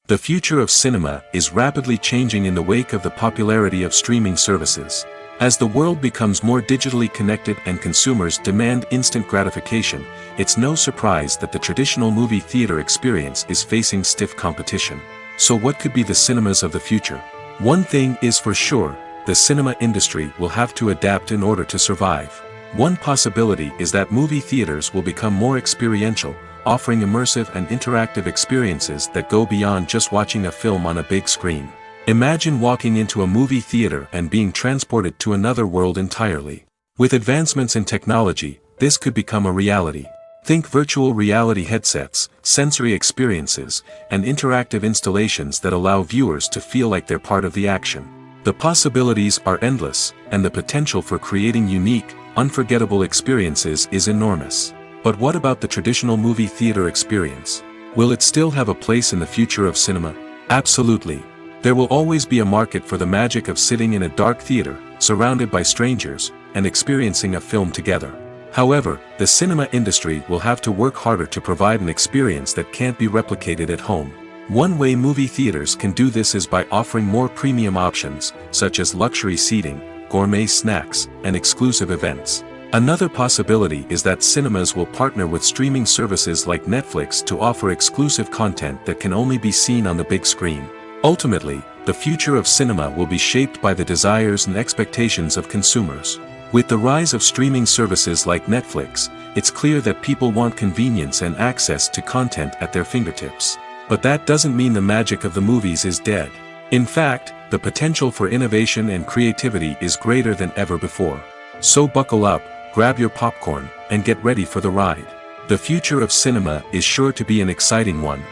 The future of cinema is rapidly changing in the wake of the popularity of streaming services. As the world becomes more digitally connected and consumers demand instant gratification, it's no surprise that the traditional movie theater experience is facing stiff competition. So what could be the cinemas of the future? One thing is for sure, the cinema industry will have to adapt in order to survive. One possibility is that movie theaters will become more experiential, offering immersive and interactive experiences that go beyond just watching a film on a big screen. Imagine walking into a movie theater and being transported to another world entirely. With advancements in technology, this could become a reality. Think virtual reality headsets, sensory experiences, and interactive installations that allow viewers to feel like they're part of the action. The possibilities are endless, and the potential for creating unique, unforgettable experiences is enormous. But what about the traditional movie theater experience? Will it still have a place in the future of cinema? Absolutely. There will always be a market for the magic of sitting in a dark theater, surrounded by strangers, and experiencing a film together. However, the cinema industry will have to work harder to provide an experience that can't be replicated at home. One way movie theaters can do this is by offering more premium options, such as luxury seating, gourmet snacks, and exclusive events. Another possibility is that cinemas will partner with streaming services like Netflix to offer exclusive content that can only be seen on the big screen. Ultimately, the future of cinema will be shaped by the desires and expectations of consumers. With the rise of streaming services like Netflix, it's clear that people want convenience and access to content at their fingertips. But that doesn't mean the magic of the movies is dead. In fact, the potential for innovation and creativity is greater than ever before. So buckle up, grab your popcorn, and get ready for the ride. The future of cinema is sure to be an exciting one.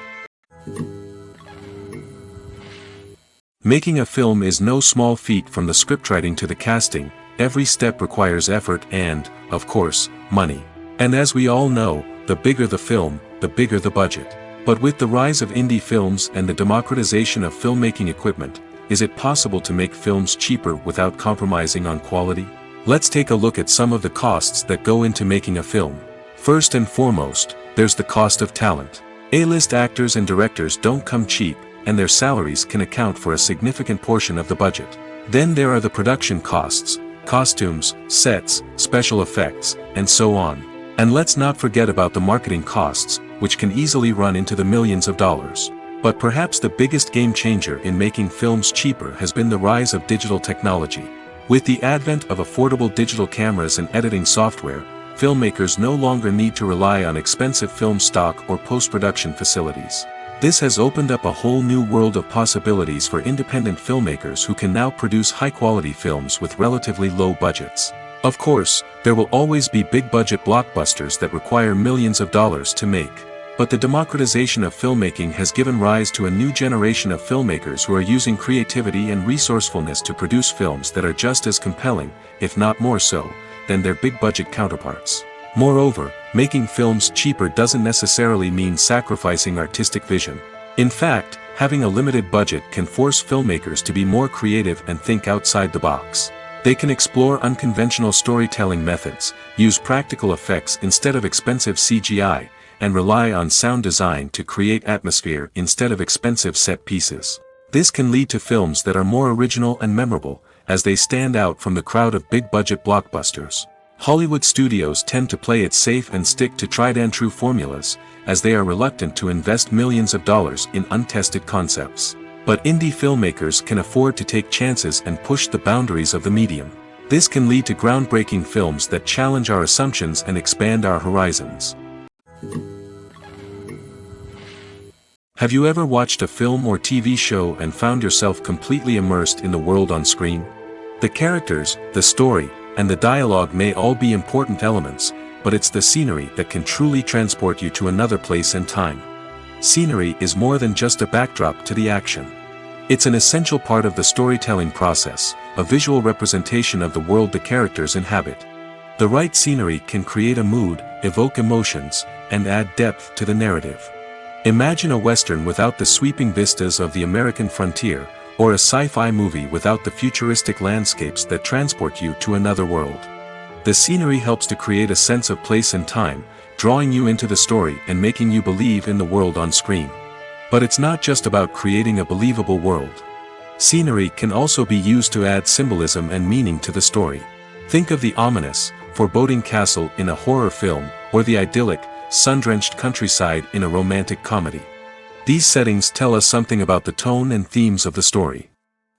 Making a film is no small feat. From the scriptwriting to the casting, every step requires effort and, of course, money. And as we all know, the bigger the film, the bigger the budget. But with the rise of indie films and the democratization of filmmaking equipment, is it possible to make films cheaper without compromising on quality? Let's take a look at some of the costs that go into making a film. First and foremost, there's the cost of talent. A-list actors and directors don't come cheap, and their salaries can account for a significant portion of the budget. Then there are the production costs, costumes, sets, special effects, and so on. And let's not forget about the marketing costs, which can easily run into the millions of dollars. But perhaps the biggest game changer in making films cheaper has been the rise of digital technology. With the advent of affordable digital cameras and editing software, filmmakers no longer need to rely on expensive film stock or post-production facilities. This has opened up a whole new world of possibilities for independent filmmakers who can now produce high-quality films with relatively low budgets. Of course, there will always be big-budget blockbusters that require millions of dollars to make. But the democratization of filmmaking has given rise to a new generation of filmmakers who are using creativity and resourcefulness to produce films that are just as compelling, if not more so, than their big-budget counterparts. Moreover, making films cheaper doesn't necessarily mean sacrificing artistic vision. In fact, having a limited budget can force filmmakers to be more creative and think outside the box. They can explore unconventional storytelling methods, use practical effects instead of expensive CGI, and rely on sound design to create atmosphere instead of expensive set pieces. This can lead to films that are more original and memorable, as they stand out from the crowd of big-budget blockbusters. Hollywood studios tend to play it safe and stick to tried-and-true formulas, as they are reluctant to invest millions of dollars in untested concepts. But indie filmmakers can afford to take chances and push the boundaries of the medium. This can lead to groundbreaking films that challenge our assumptions and expand our horizons. Have you ever watched a film or TV show and found yourself completely immersed in the world on screen? The characters, the story, and the dialogue may all be important elements, but it's the scenery that can truly transport you to another place and time. Scenery is more than just a backdrop to the action. It's an essential part of the storytelling process, a visual representation of the world the characters inhabit. The right scenery can create a mood, evoke emotions, and add depth to the narrative. Imagine a Western without the sweeping vistas of the American frontier, or a sci-fi movie without the futuristic landscapes that transport you to another world. The scenery helps to create a sense of place and time, drawing you into the story and making you believe in the world on screen. But it's not just about creating a believable world. Scenery can also be used to add symbolism and meaning to the story. Think of the ominous, foreboding castle in a horror film, or the idyllic, sun-drenched countryside in a romantic comedy. These settings tell us something about the tone and themes of the story.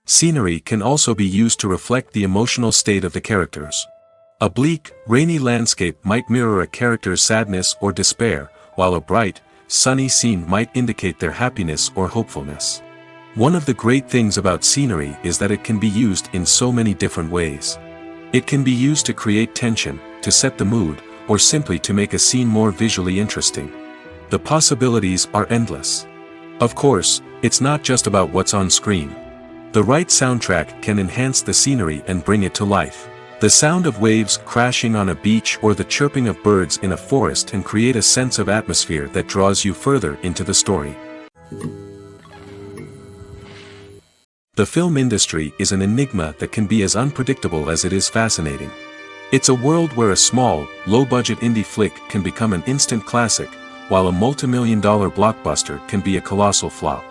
Scenery can also be used to reflect the emotional state of the characters. A bleak, rainy landscape might mirror a character's sadness or despair, while a bright, sunny scene might indicate their happiness or hopefulness. One of the great things about scenery is that it can be used in so many different ways. It can be used to create tension, to set the mood, or simply to make a scene more visually interesting. The possibilities are endless. Of course, it's not just about what's on screen. The right soundtrack can enhance the scenery and bring it to life. The sound of waves crashing on a beach or the chirping of birds in a forest can create a sense of atmosphere that draws you further into the story. The film industry is an enigma that can be as unpredictable as it is fascinating. It's a world where a small, low-budget indie flick can become an instant classic, while a multi-million-dollar blockbuster can be a colossal flop.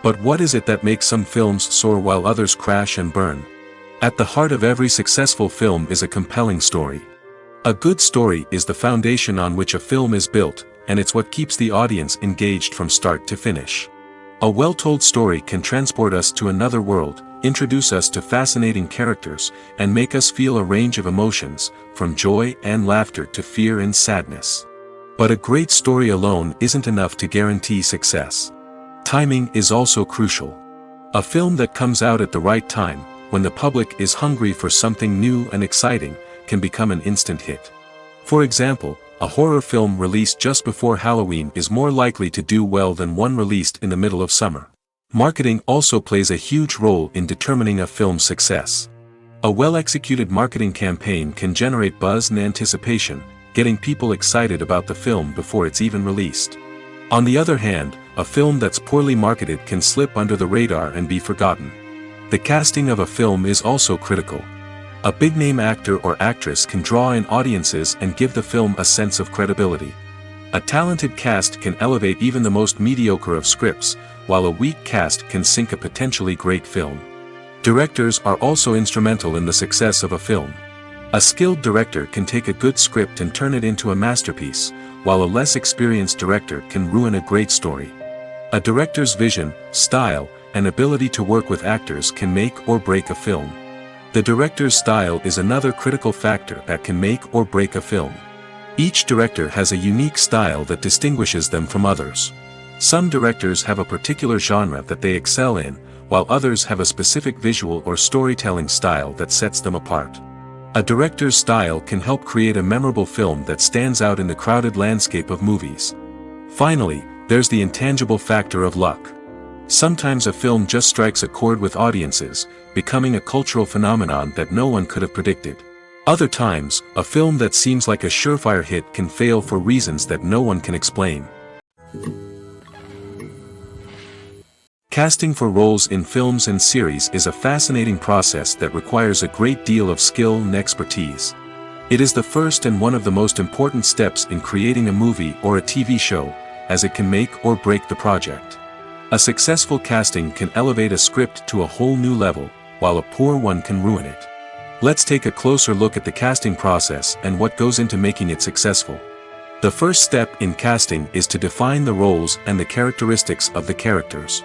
But what is it that makes some films soar while others crash and burn? At the heart of every successful film is a compelling story. A good story is the foundation on which a film is built, and it's what keeps the audience engaged from start to finish. A well-told story can transport us to another world, introduce us to fascinating characters, and make us feel a range of emotions, from joy and laughter to fear and sadness. But a great story alone isn't enough to guarantee success. Timing is also crucial. A film that comes out at the right time, when the public is hungry for something new and exciting, can become an instant hit. For example, a horror film released just before Halloween is more likely to do well than one released in the middle of summer. Marketing also plays a huge role in determining a film's success. A well-executed marketing campaign can generate buzz and anticipation, getting people excited about the film before it's even released. On the other hand, a film that's poorly marketed can slip under the radar and be forgotten. The casting of a film is also critical. A big-name actor or actress can draw in audiences and give the film a sense of credibility. A talented cast can elevate even the most mediocre of scripts, while a weak cast can sink a potentially great film. Directors are also instrumental in the success of a film. A skilled director can take a good script and turn it into a masterpiece, while a less experienced director can ruin a great story. A director's vision, style, and ability to work with actors can make or break a film. The director's style is another critical factor that can make or break a film. Each director has a unique style that distinguishes them from others. Some directors have a particular genre that they excel in, while others have a specific visual or storytelling style that sets them apart. A director's style can help create a memorable film that stands out in the crowded landscape of movies. Finally, there's the intangible factor of luck. Sometimes a film just strikes a chord with audiences, becoming a cultural phenomenon that no one could have predicted. Other times, a film that seems like a surefire hit can fail for reasons that no one can explain. Casting for roles in films and series is a fascinating process that requires a great deal of skill and expertise. It is the first and one of the most important steps in creating a movie or a TV show, as it can make or break the project. A successful casting can elevate a script to a whole new level, while a poor one can ruin it. Let's take a closer look at the casting process and what goes into making it successful. The first step in casting is to define the roles and the characteristics of the characters.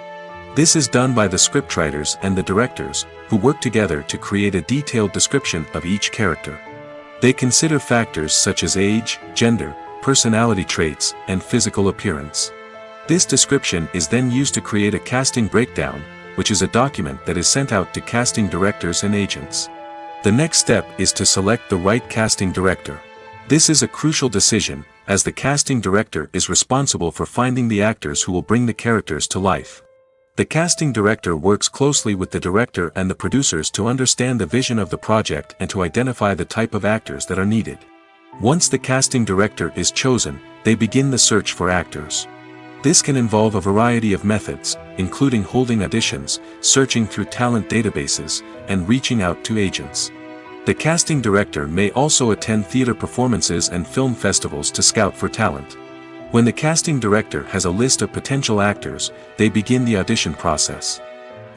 This is done by the scriptwriters and the directors, who work together to create a detailed description of each character. They consider factors such as age, gender, personality traits, and physical appearance. This description is then used to create a casting breakdown, which is a document that is sent out to casting directors and agents. The next step is to select the right casting director. This is a crucial decision, as the casting director is responsible for finding the actors who will bring the characters to life. The casting director works closely with the director and the producers to understand the vision of the project and to identify the type of actors that are needed. Once the casting director is chosen, they begin the search for actors. This can involve a variety of methods, including holding auditions, searching through talent databases, and reaching out to agents. The casting director may also attend theater performances and film festivals to scout for talent. When the casting director has a list of potential actors, they begin the audition process.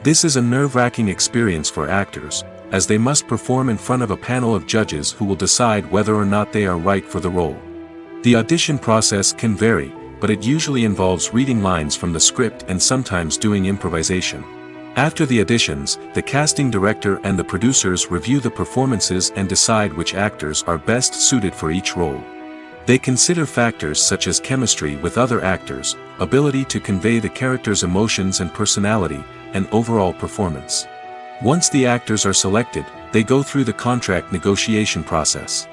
This is a nerve-wracking experience for actors, as they must perform in front of a panel of judges who will decide whether or not they are right for the role. The audition process can vary, but it usually involves reading lines from the script and sometimes doing improvisation. After the auditions, the casting director and the producers review the performances and decide which actors are best suited for each role. They consider factors such as chemistry with other actors, ability to convey the character's emotions and personality, and overall performance. Once the actors are selected, they go through the contract negotiation process.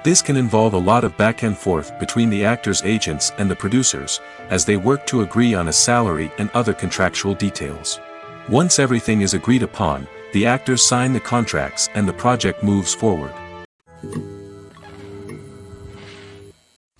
This can involve a lot of back and forth between the actors' agents and the producers, as they work to agree on a salary and other contractual details. Once everything is agreed upon, the actors sign the contracts and the project moves forward.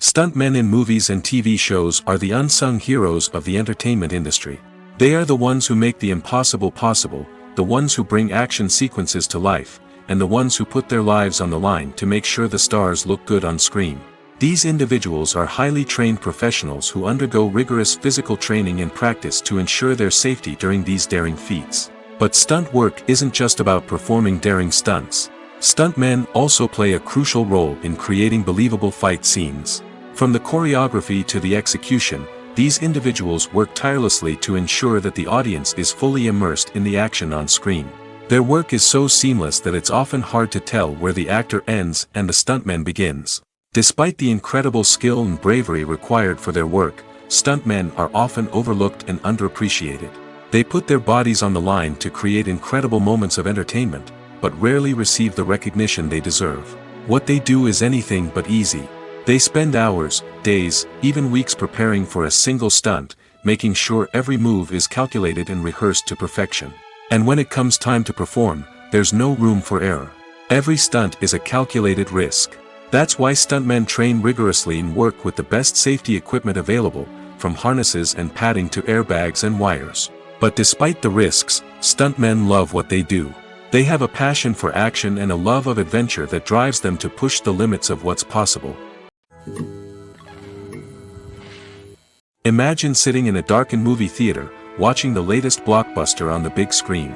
Stuntmen in movies and TV shows are the unsung heroes of the entertainment industry. They are the ones who make the impossible possible, the ones who bring action sequences to life, and the ones who put their lives on the line to make sure the stars look good on screen. These individuals are highly trained professionals who undergo rigorous physical training and practice to ensure their safety during these daring feats. But stunt work isn't just about performing daring stunts. Stuntmen also play a crucial role in creating believable fight scenes. From the choreography to the execution, these individuals work tirelessly to ensure that the audience is fully immersed in the action on screen. Their work is so seamless that it's often hard to tell where the actor ends and the stuntman begins. Despite the incredible skill and bravery required for their work, stuntmen are often overlooked and underappreciated. They put their bodies on the line to create incredible moments of entertainment, but rarely receive the recognition they deserve. What they do is anything but easy. They spend hours, days, even weeks preparing for a single stunt, making sure every move is calculated and rehearsed to perfection. And when it comes time to perform, there's no room for error. Every stunt is a calculated risk. That's why stuntmen train rigorously and work with the best safety equipment available, from harnesses and padding to airbags and wires. But despite the risks, stuntmen love what they do. They have a passion for action and a love of adventure that drives them to push the limits of what's possible. Imagine sitting in a darkened movie theater, watching the latest blockbuster on the big screen.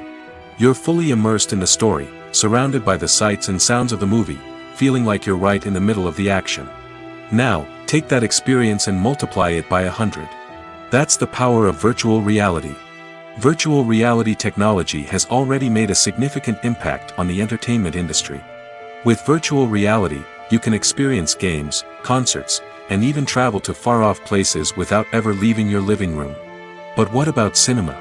You're fully immersed in the story, surrounded by the sights and sounds of the movie, feeling like you're right in the middle of the action. Now, take that experience and multiply it by 100. That's the power of virtual reality. Virtual reality technology has already made a significant impact on the entertainment industry. With virtual reality, you can experience games, concerts, and even travel to far-off places without ever leaving your living room. But what about cinema?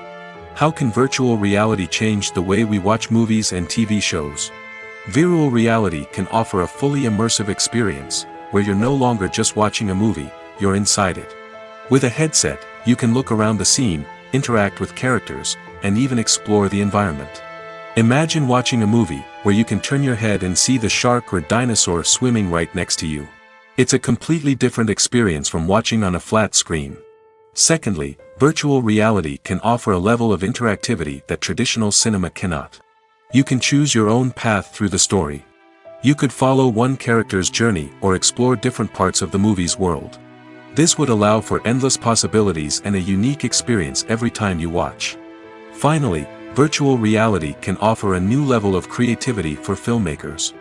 How can virtual reality change the way we watch movies and TV shows? Virtual reality can offer a fully immersive experience, where you're no longer just watching a movie, you're inside it. With a headset, you can look around the scene, interact with characters, and even explore the environment. Imagine watching a movie where you can turn your head and see the shark or dinosaur swimming right next to you. It's a completely different experience from watching on a flat screen. Secondly, virtual reality can offer a level of interactivity that traditional cinema cannot. You can choose your own path through the story. You could follow one character's journey or explore different parts of the movie's world. This would allow for endless possibilities and a unique experience every time you watch. Finally, virtual reality can offer a new level of creativity for filmmakers.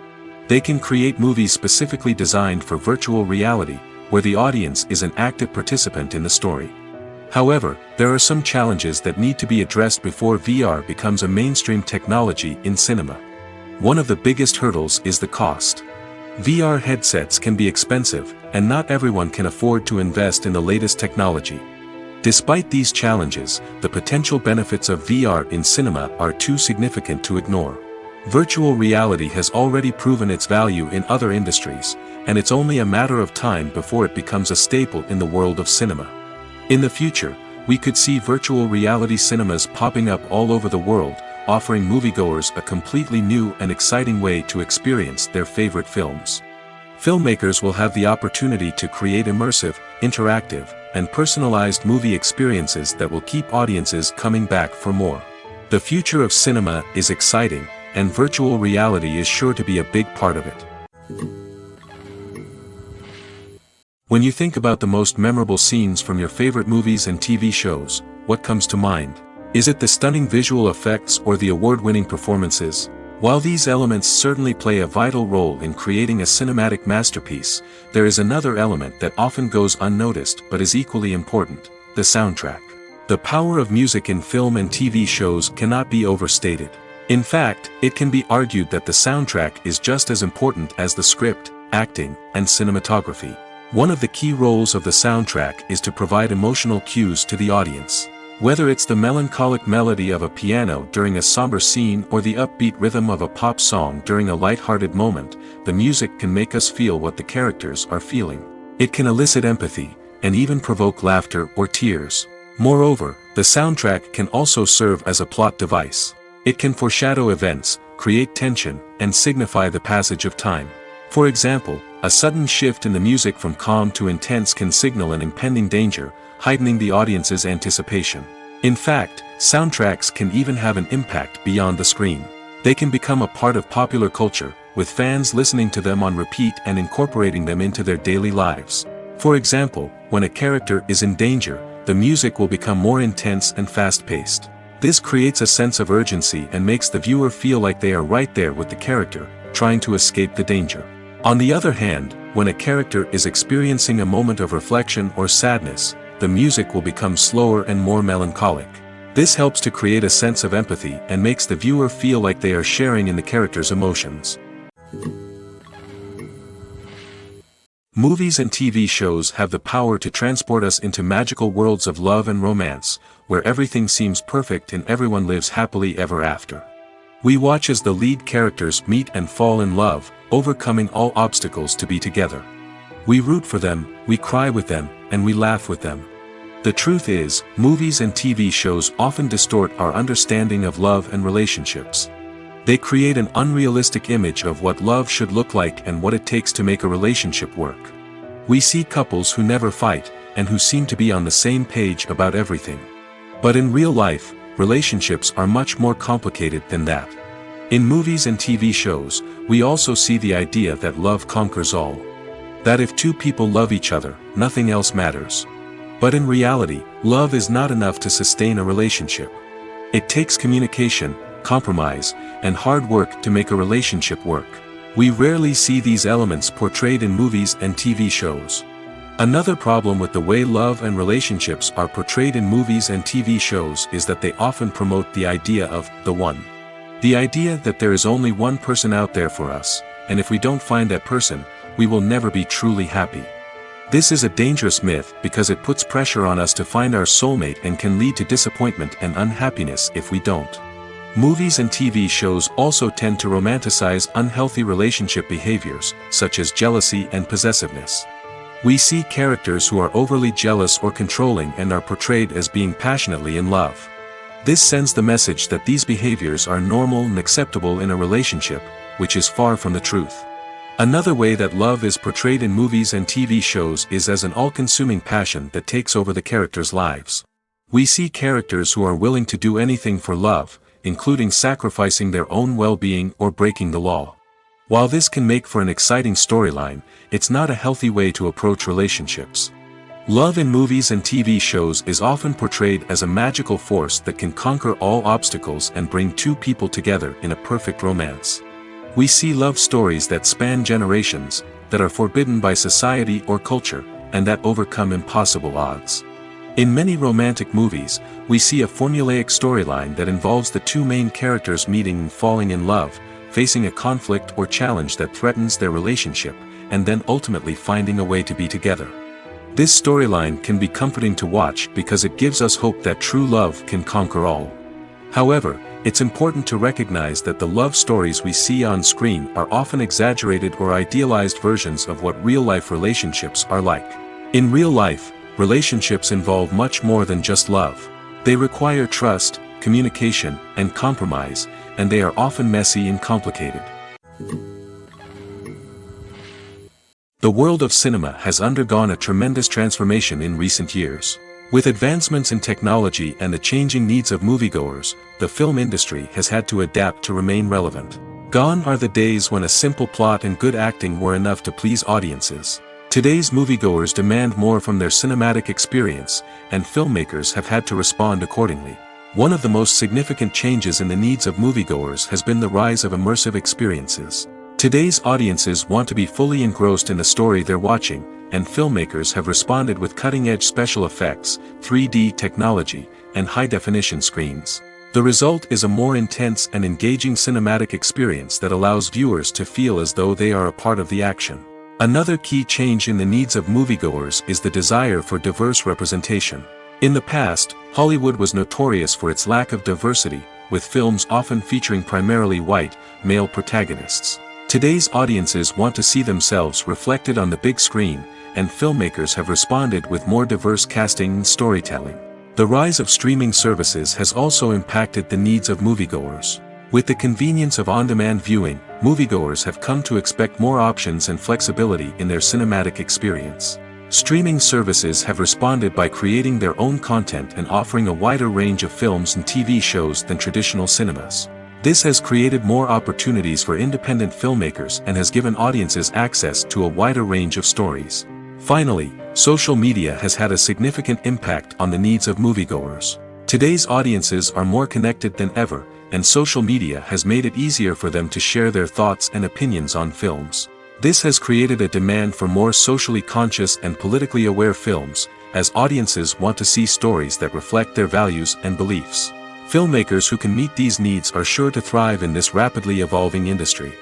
They can create movies specifically designed for virtual reality, where the audience is an active participant in the story. However, there are some challenges that need to be addressed before VR becomes a mainstream technology in cinema. One of the biggest hurdles is the cost. VR headsets can be expensive, and not everyone can afford to invest in the latest technology. Despite these challenges, the potential benefits of VR in cinema are too significant to ignore. Virtual reality has already proven its value in other industries, and it's only a matter of time before it becomes a staple in the world of cinema. In the future, we could see virtual reality cinemas popping up all over the world, offering moviegoers a completely new and exciting way to experience their favorite films. Filmmakers will have the opportunity to create immersive, interactive, and personalized movie experiences that will keep audiences coming back for more. The future of cinema is exciting, and virtual reality is sure to be a big part of it. When you think about the most memorable scenes from your favorite movies and TV shows, what comes to mind? Is it the stunning visual effects or the award-winning performances? While these elements certainly play a vital role in creating a cinematic masterpiece, there is another element that often goes unnoticed but is equally important: the soundtrack. The power of music in film and TV shows cannot be overstated. In fact, it can be argued that the soundtrack is just as important as the script, acting, and cinematography. One of the key roles of the soundtrack is to provide emotional cues to the audience. Whether it's the melancholic melody of a piano during a somber scene or the upbeat rhythm of a pop song during a light-hearted moment, the music can make us feel what the characters are feeling. It can elicit empathy, and even provoke laughter or tears. Moreover, the soundtrack can also serve as a plot device. It can foreshadow events, create tension, and signify the passage of time. For example, a sudden shift in the music from calm to intense can signal an impending danger, heightening the audience's anticipation. In fact, soundtracks can even have an impact beyond the screen. They can become a part of popular culture, with fans listening to them on repeat and incorporating them into their daily lives. For example, when a character is in danger, the music will become more intense and fast-paced. This creates a sense of urgency and makes the viewer feel like they are right there with the character, trying to escape the danger. On the other hand, when a character is experiencing a moment of reflection or sadness, the music will become slower and more melancholic. This helps to create a sense of empathy and makes the viewer feel like they are sharing in the character's emotions. Movies and TV shows have the power to transport us into magical worlds of love and romance, where everything seems perfect and everyone lives happily ever after. We watch as the lead characters meet and fall in love, overcoming all obstacles to be together. We root for them, we cry with them, and we laugh with them. The truth is, movies and TV shows often distort our understanding of love and relationships. They create an unrealistic image of what love should look like and what it takes to make a relationship work. We see couples who never fight, and who seem to be on the same page about everything. But in real life, relationships are much more complicated than that. In movies and TV shows, we also see the idea that love conquers all. That if two people love each other, nothing else matters. But in reality, love is not enough to sustain a relationship. It takes communication, compromise, and hard work to make a relationship work. We rarely see these elements portrayed in movies and TV shows. Another problem with the way love and relationships are portrayed in movies and TV shows is that they often promote the idea of the one. The idea that there is only one person out there for us, and if we don't find that person, we will never be truly happy. This is a dangerous myth because it puts pressure on us to find our soulmate and can lead to disappointment and unhappiness if we don't. Movies and TV shows also tend to romanticize unhealthy relationship behaviors, such as jealousy and possessiveness. We see characters who are overly jealous or controlling and are portrayed as being passionately in love. This sends the message that these behaviors are normal and acceptable in a relationship, which is far from the truth. Another way that love is portrayed in movies and TV shows is as an all-consuming passion that takes over the characters' lives. We see characters who are willing to do anything for love, including sacrificing their own well-being or breaking the law. While this can make for an exciting storyline, it's not a healthy way to approach relationships. Love in movies and TV shows is often portrayed as a magical force that can conquer all obstacles and bring two people together in a perfect romance. We see love stories that span generations, that are forbidden by society or culture, and that overcome impossible odds. In many romantic movies, we see a formulaic storyline that involves the two main characters meeting and falling in love, facing a conflict or challenge that threatens their relationship, and then ultimately finding a way to be together. This storyline can be comforting to watch because it gives us hope that true love can conquer all. However, it's important to recognize that the love stories we see on screen are often exaggerated or idealized versions of what real-life relationships are like. In real life, relationships involve much more than just love. They require trust, communication, and compromise, and they are often messy and complicated. The world of cinema has undergone a tremendous transformation in recent years. With advancements in technology and the changing needs of moviegoers, the film industry has had to adapt to remain relevant. Gone are the days when a simple plot and good acting were enough to please audiences. Today's moviegoers demand more from their cinematic experience, and filmmakers have had to respond accordingly. One of the most significant changes in the needs of moviegoers has been the rise of immersive experiences. Today's audiences want to be fully engrossed in the story they're watching, and filmmakers have responded with cutting-edge special effects, 3D technology, and high-definition screens. The result is a more intense and engaging cinematic experience that allows viewers to feel as though they are a part of the action. Another key change in the needs of moviegoers is the desire for diverse representation. In the past, Hollywood was notorious for its lack of diversity, with films often featuring primarily white, male protagonists. Today's audiences want to see themselves reflected on the big screen, and filmmakers have responded with more diverse casting and storytelling. The rise of streaming services has also impacted the needs of moviegoers. With the convenience of on-demand viewing, moviegoers have come to expect more options and flexibility in their cinematic experience. Streaming services have responded by creating their own content and offering a wider range of films and TV shows than traditional cinemas. This has created more opportunities for independent filmmakers and has given audiences access to a wider range of stories. Finally, social media has had a significant impact on the needs of moviegoers. Today's audiences are more connected than ever, and social media has made it easier for them to share their thoughts and opinions on films. This has created a demand for more socially conscious and politically aware films, as audiences want to see stories that reflect their values and beliefs. Filmmakers who can meet these needs are sure to thrive in this rapidly evolving industry.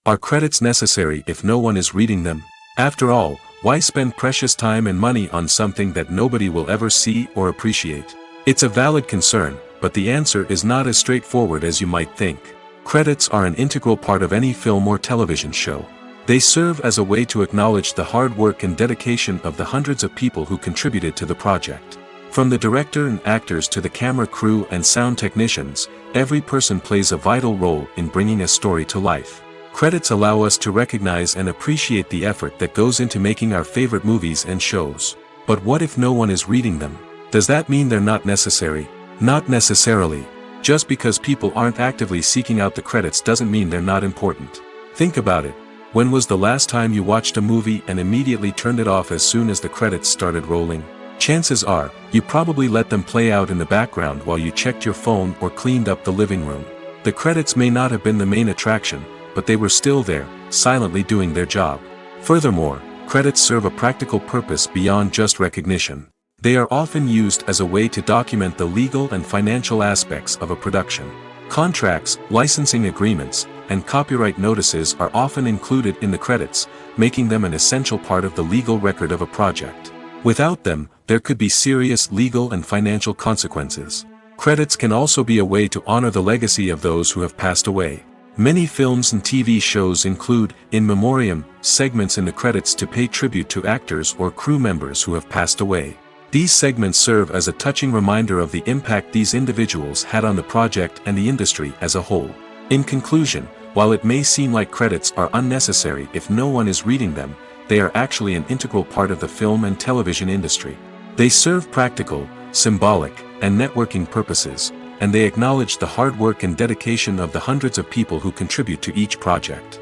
Are credits necessary if no one is reading them? After all, why spend precious time and money on something that nobody will ever see or appreciate? It's a valid concern, but the answer is not as straightforward as you might think. Credits are an integral part of any film or television show. They serve as a way to acknowledge the hard work and dedication of the hundreds of people who contributed to the project. From the director and actors to the camera crew and sound technicians, every person plays a vital role in bringing a story to life. Credits allow us to recognize and appreciate the effort that goes into making our favorite movies and shows. But what if no one is reading them? Does that mean they're not necessary? Not necessarily. Just because people aren't actively seeking out the credits doesn't mean they're not important. Think about it. When was the last time you watched a movie and immediately turned it off as soon as the credits started rolling? Chances are, you probably let them play out in the background while you checked your phone or cleaned up the living room. The credits may not have been the main attraction, but they were still there, silently doing their job. Furthermore, credits serve a practical purpose beyond just recognition. They are often used as a way to document the legal and financial aspects of a production. Contracts, licensing agreements, and copyright notices are often included in the credits, making them an essential part of the legal record of a project. Without them, there could be serious legal and financial consequences. Credits can also be a way to honor the legacy of those who have passed away. Many films and TV shows include, in memoriam, segments in the credits to pay tribute to actors or crew members who have passed away. These segments serve as a touching reminder of the impact these individuals had on the project and the industry as a whole. In conclusion, while it may seem like credits are unnecessary if no one is reading them, they are actually an integral part of the film and television industry. They serve practical, symbolic, and networking purposes, and they acknowledge the hard work and dedication of the hundreds of people who contribute to each project.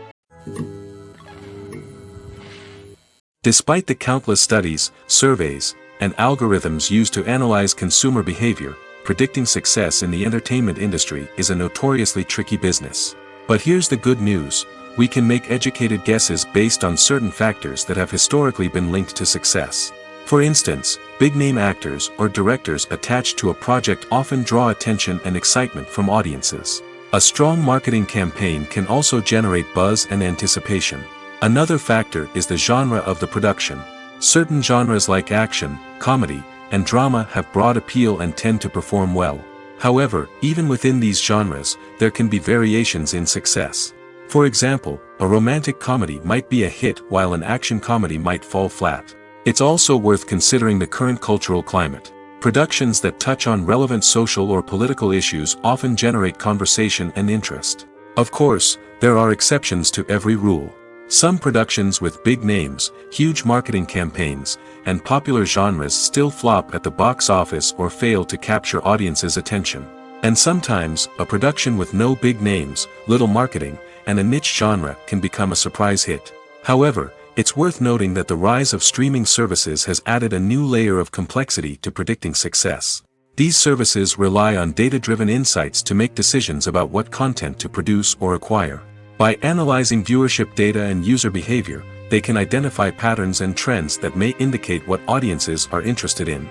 Despite the countless studies, surveys, and algorithms used to analyze consumer behavior, predicting success in the entertainment industry is a notoriously tricky business. But here's the good news: we can make educated guesses based on certain factors that have historically been linked to success. For instance, big-name actors or directors attached to a project often draw attention and excitement from audiences. A strong marketing campaign can also generate buzz and anticipation. Another factor is the genre of the production. Certain genres like action, comedy, and drama have broad appeal and tend to perform well. However, even within these genres, there can be variations in success. For example, a romantic comedy might be a hit while an action comedy might fall flat. It's also worth considering the current cultural climate. Productions that touch on relevant social or political issues often generate conversation and interest. Of course, there are exceptions to every rule. Some productions with big names, huge marketing campaigns, and popular genres still flop at the box office or fail to capture audiences' attention. And sometimes, a production with no big names, little marketing, and a niche genre can become a surprise hit. However, it's worth noting that the rise of streaming services has added a new layer of complexity to predicting success. These services rely on data-driven insights to make decisions about what content to produce or acquire. By analyzing viewership data and user behavior, they can identify patterns and trends that may indicate what audiences are interested in.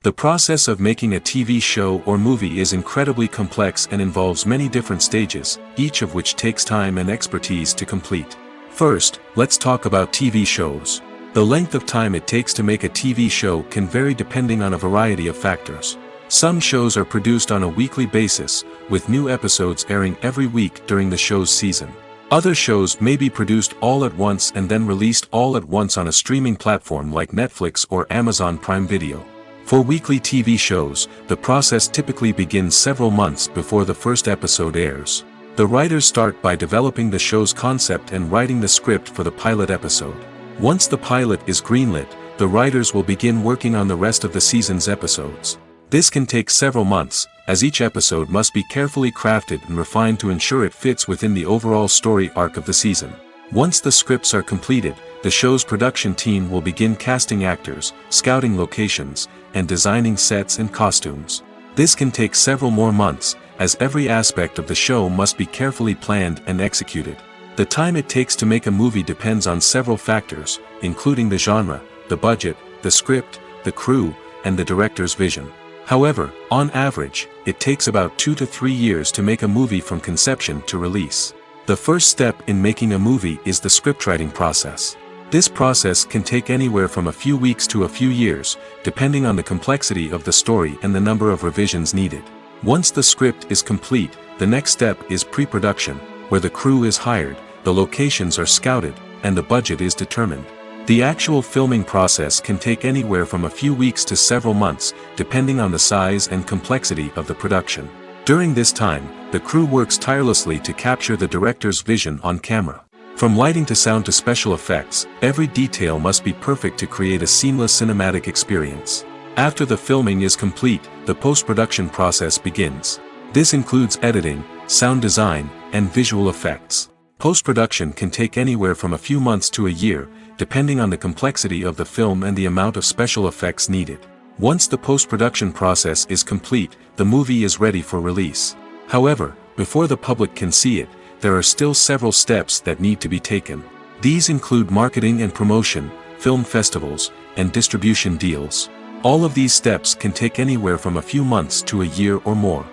The process of making a TV show or movie is incredibly complex and involves many different stages, each of which takes time and expertise to complete. First, let's talk about TV shows. The length of time it takes to make a TV show can vary depending on a variety of factors. Some shows are produced on a weekly basis, with new episodes airing every week during the show's season. Other shows may be produced all at once and then released all at once on a streaming platform like Netflix or Amazon Prime Video. For weekly TV shows, the process typically begins several months before the first episode airs. The writers start by developing the show's concept and writing the script for the pilot episode. Once the pilot is greenlit, the writers will begin working on the rest of the season's episodes. This can take several months, as each episode must be carefully crafted and refined to ensure it fits within the overall story arc of the season. Once the scripts are completed, the show's production team will begin casting actors, scouting locations, and designing sets and costumes. This can take several more months, as every aspect of the show must be carefully planned and executed. The time it takes to make a movie depends on several factors, including the genre, the budget, the script, the crew, and the director's vision. However, on average, it takes about 2 to 3 years to make a movie from conception to release. The first step in making a movie is the scriptwriting process. This process can take anywhere from a few weeks to a few years, depending on the complexity of the story and the number of revisions needed. Once the script is complete, the next step is pre-production, where the crew is hired, the locations are scouted, and the budget is determined. The actual filming process can take anywhere from a few weeks to several months, depending on the size and complexity of the production. During this time, the crew works tirelessly to capture the director's vision on camera. From lighting to sound to special effects, every detail must be perfect to create a seamless cinematic experience. After the filming is complete, the post-production process begins. This includes editing, sound design, and visual effects. Post-production can take anywhere from a few months to a year, depending on the complexity of the film and the amount of special effects needed. Once the post-production process is complete, the movie is ready for release. However, before the public can see it, there are still several steps that need to be taken. These include marketing and promotion, film festivals, and distribution deals. All of these steps can take anywhere from a few months to a year or more.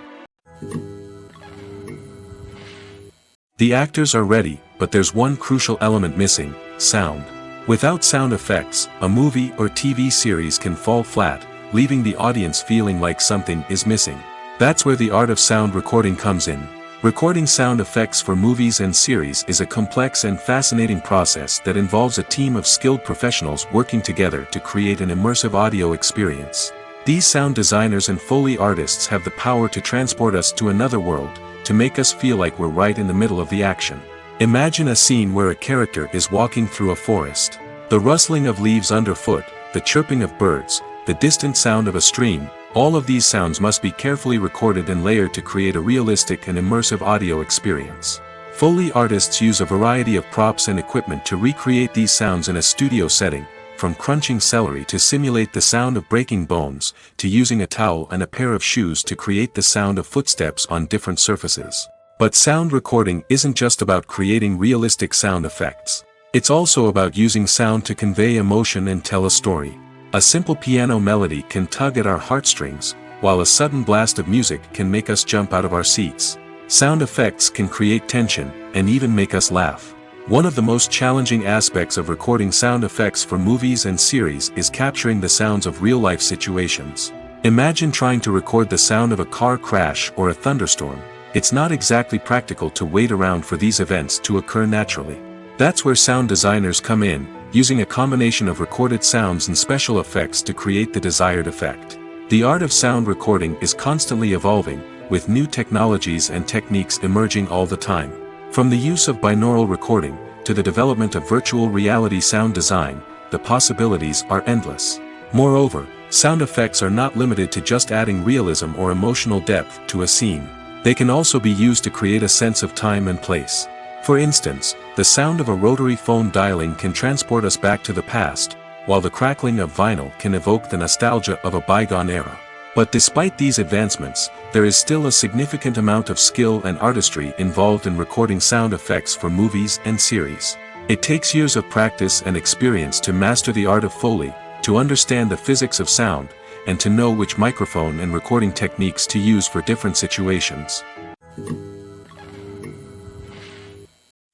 The actors are ready, but there's one crucial element missing: sound. Without sound effects, a movie or TV series can fall flat, leaving the audience feeling like something is missing. That's where the art of sound recording comes in. Recording sound effects for movies and series is a complex and fascinating process that involves a team of skilled professionals working together to create an immersive audio experience. These sound designers and Foley artists have the power to transport us to another world, to make us feel like we're right in the middle of the action. Imagine a scene where a character is walking through a forest. The rustling of leaves underfoot, the chirping of birds, the distant sound of a stream, all of these sounds must be carefully recorded and layered to create a realistic and immersive audio experience. Foley artists use a variety of props and equipment to recreate these sounds in a studio setting, from crunching celery to simulate the sound of breaking bones, to using a towel and a pair of shoes to create the sound of footsteps on different surfaces. But sound recording isn't just about creating realistic sound effects. It's also about using sound to convey emotion and tell a story. A simple piano melody can tug at our heartstrings, while a sudden blast of music can make us jump out of our seats. Sound effects can create tension, and even make us laugh. One of the most challenging aspects of recording sound effects for movies and series is capturing the sounds of real-life situations. Imagine trying to record the sound of a car crash or a thunderstorm. It's not exactly practical to wait around for these events to occur naturally. That's where sound designers come in, using a combination of recorded sounds and special effects to create the desired effect. The art of sound recording is constantly evolving, with new technologies and techniques emerging all the time. From the use of binaural recording, to the development of virtual reality sound design, the possibilities are endless. Moreover, sound effects are not limited to just adding realism or emotional depth to a scene. They can also be used to create a sense of time and place. For instance, the sound of a rotary phone dialing can transport us back to the past, while the crackling of vinyl can evoke the nostalgia of a bygone era. But despite these advancements, there is still a significant amount of skill and artistry involved in recording sound effects for movies and series. It takes years of practice and experience to master the art of Foley, to understand the physics of sound, and to know which microphone and recording techniques to use for different situations.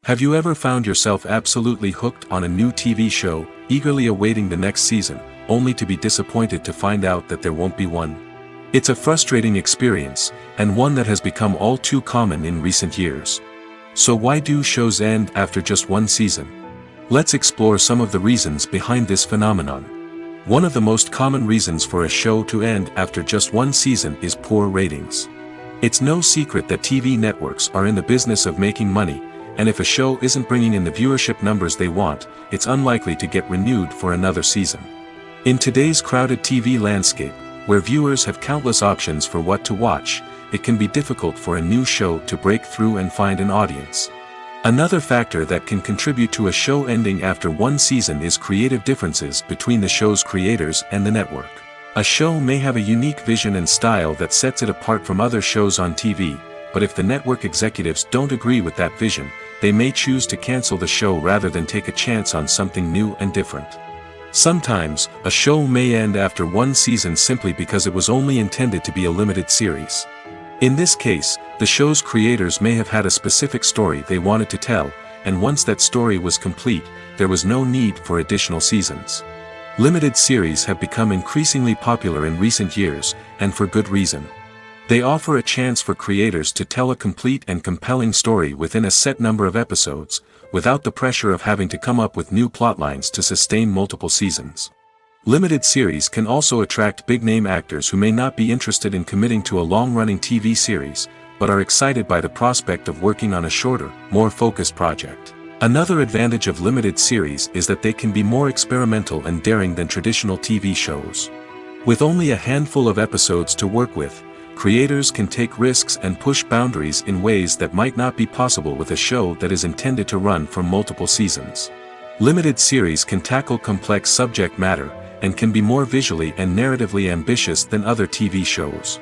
Have you ever found yourself absolutely hooked on a new TV show, eagerly awaiting the next season, only to be disappointed to find out that there won't be one? It's a frustrating experience, and one that has become all too common in recent years. So why do shows end after just one season? Let's explore some of the reasons behind this phenomenon. One of the most common reasons for a show to end after just one season is poor ratings. It's no secret that TV networks are in the business of making money, and if a show isn't bringing in the viewership numbers they want, it's unlikely to get renewed for another season. In today's crowded TV landscape, where viewers have countless options for what to watch, it can be difficult for a new show to break through and find an audience. Another factor that can contribute to a show ending after one season is creative differences between the show's creators and the network. A show may have a unique vision and style that sets it apart from other shows on TV, but if the network executives don't agree with that vision, they may choose to cancel the show rather than take a chance on something new and different. Sometimes, a show may end after one season simply because it was only intended to be a limited series. In this case, the show's creators may have had a specific story they wanted to tell, and once that story was complete, there was no need for additional seasons. Limited series have become increasingly popular in recent years, and for good reason. They offer a chance for creators to tell a complete and compelling story within a set number of episodes, without the pressure of having to come up with new plotlines to sustain multiple seasons. Limited series can also attract big-name actors who may not be interested in committing to a long-running TV series, but are excited by the prospect of working on a shorter, more focused project. Another advantage of limited series is that they can be more experimental and daring than traditional TV shows. With only a handful of episodes to work with, creators can take risks and push boundaries in ways that might not be possible with a show that is intended to run for multiple seasons. Limited series can tackle complex subject matter, and can be more visually and narratively ambitious than other TV shows.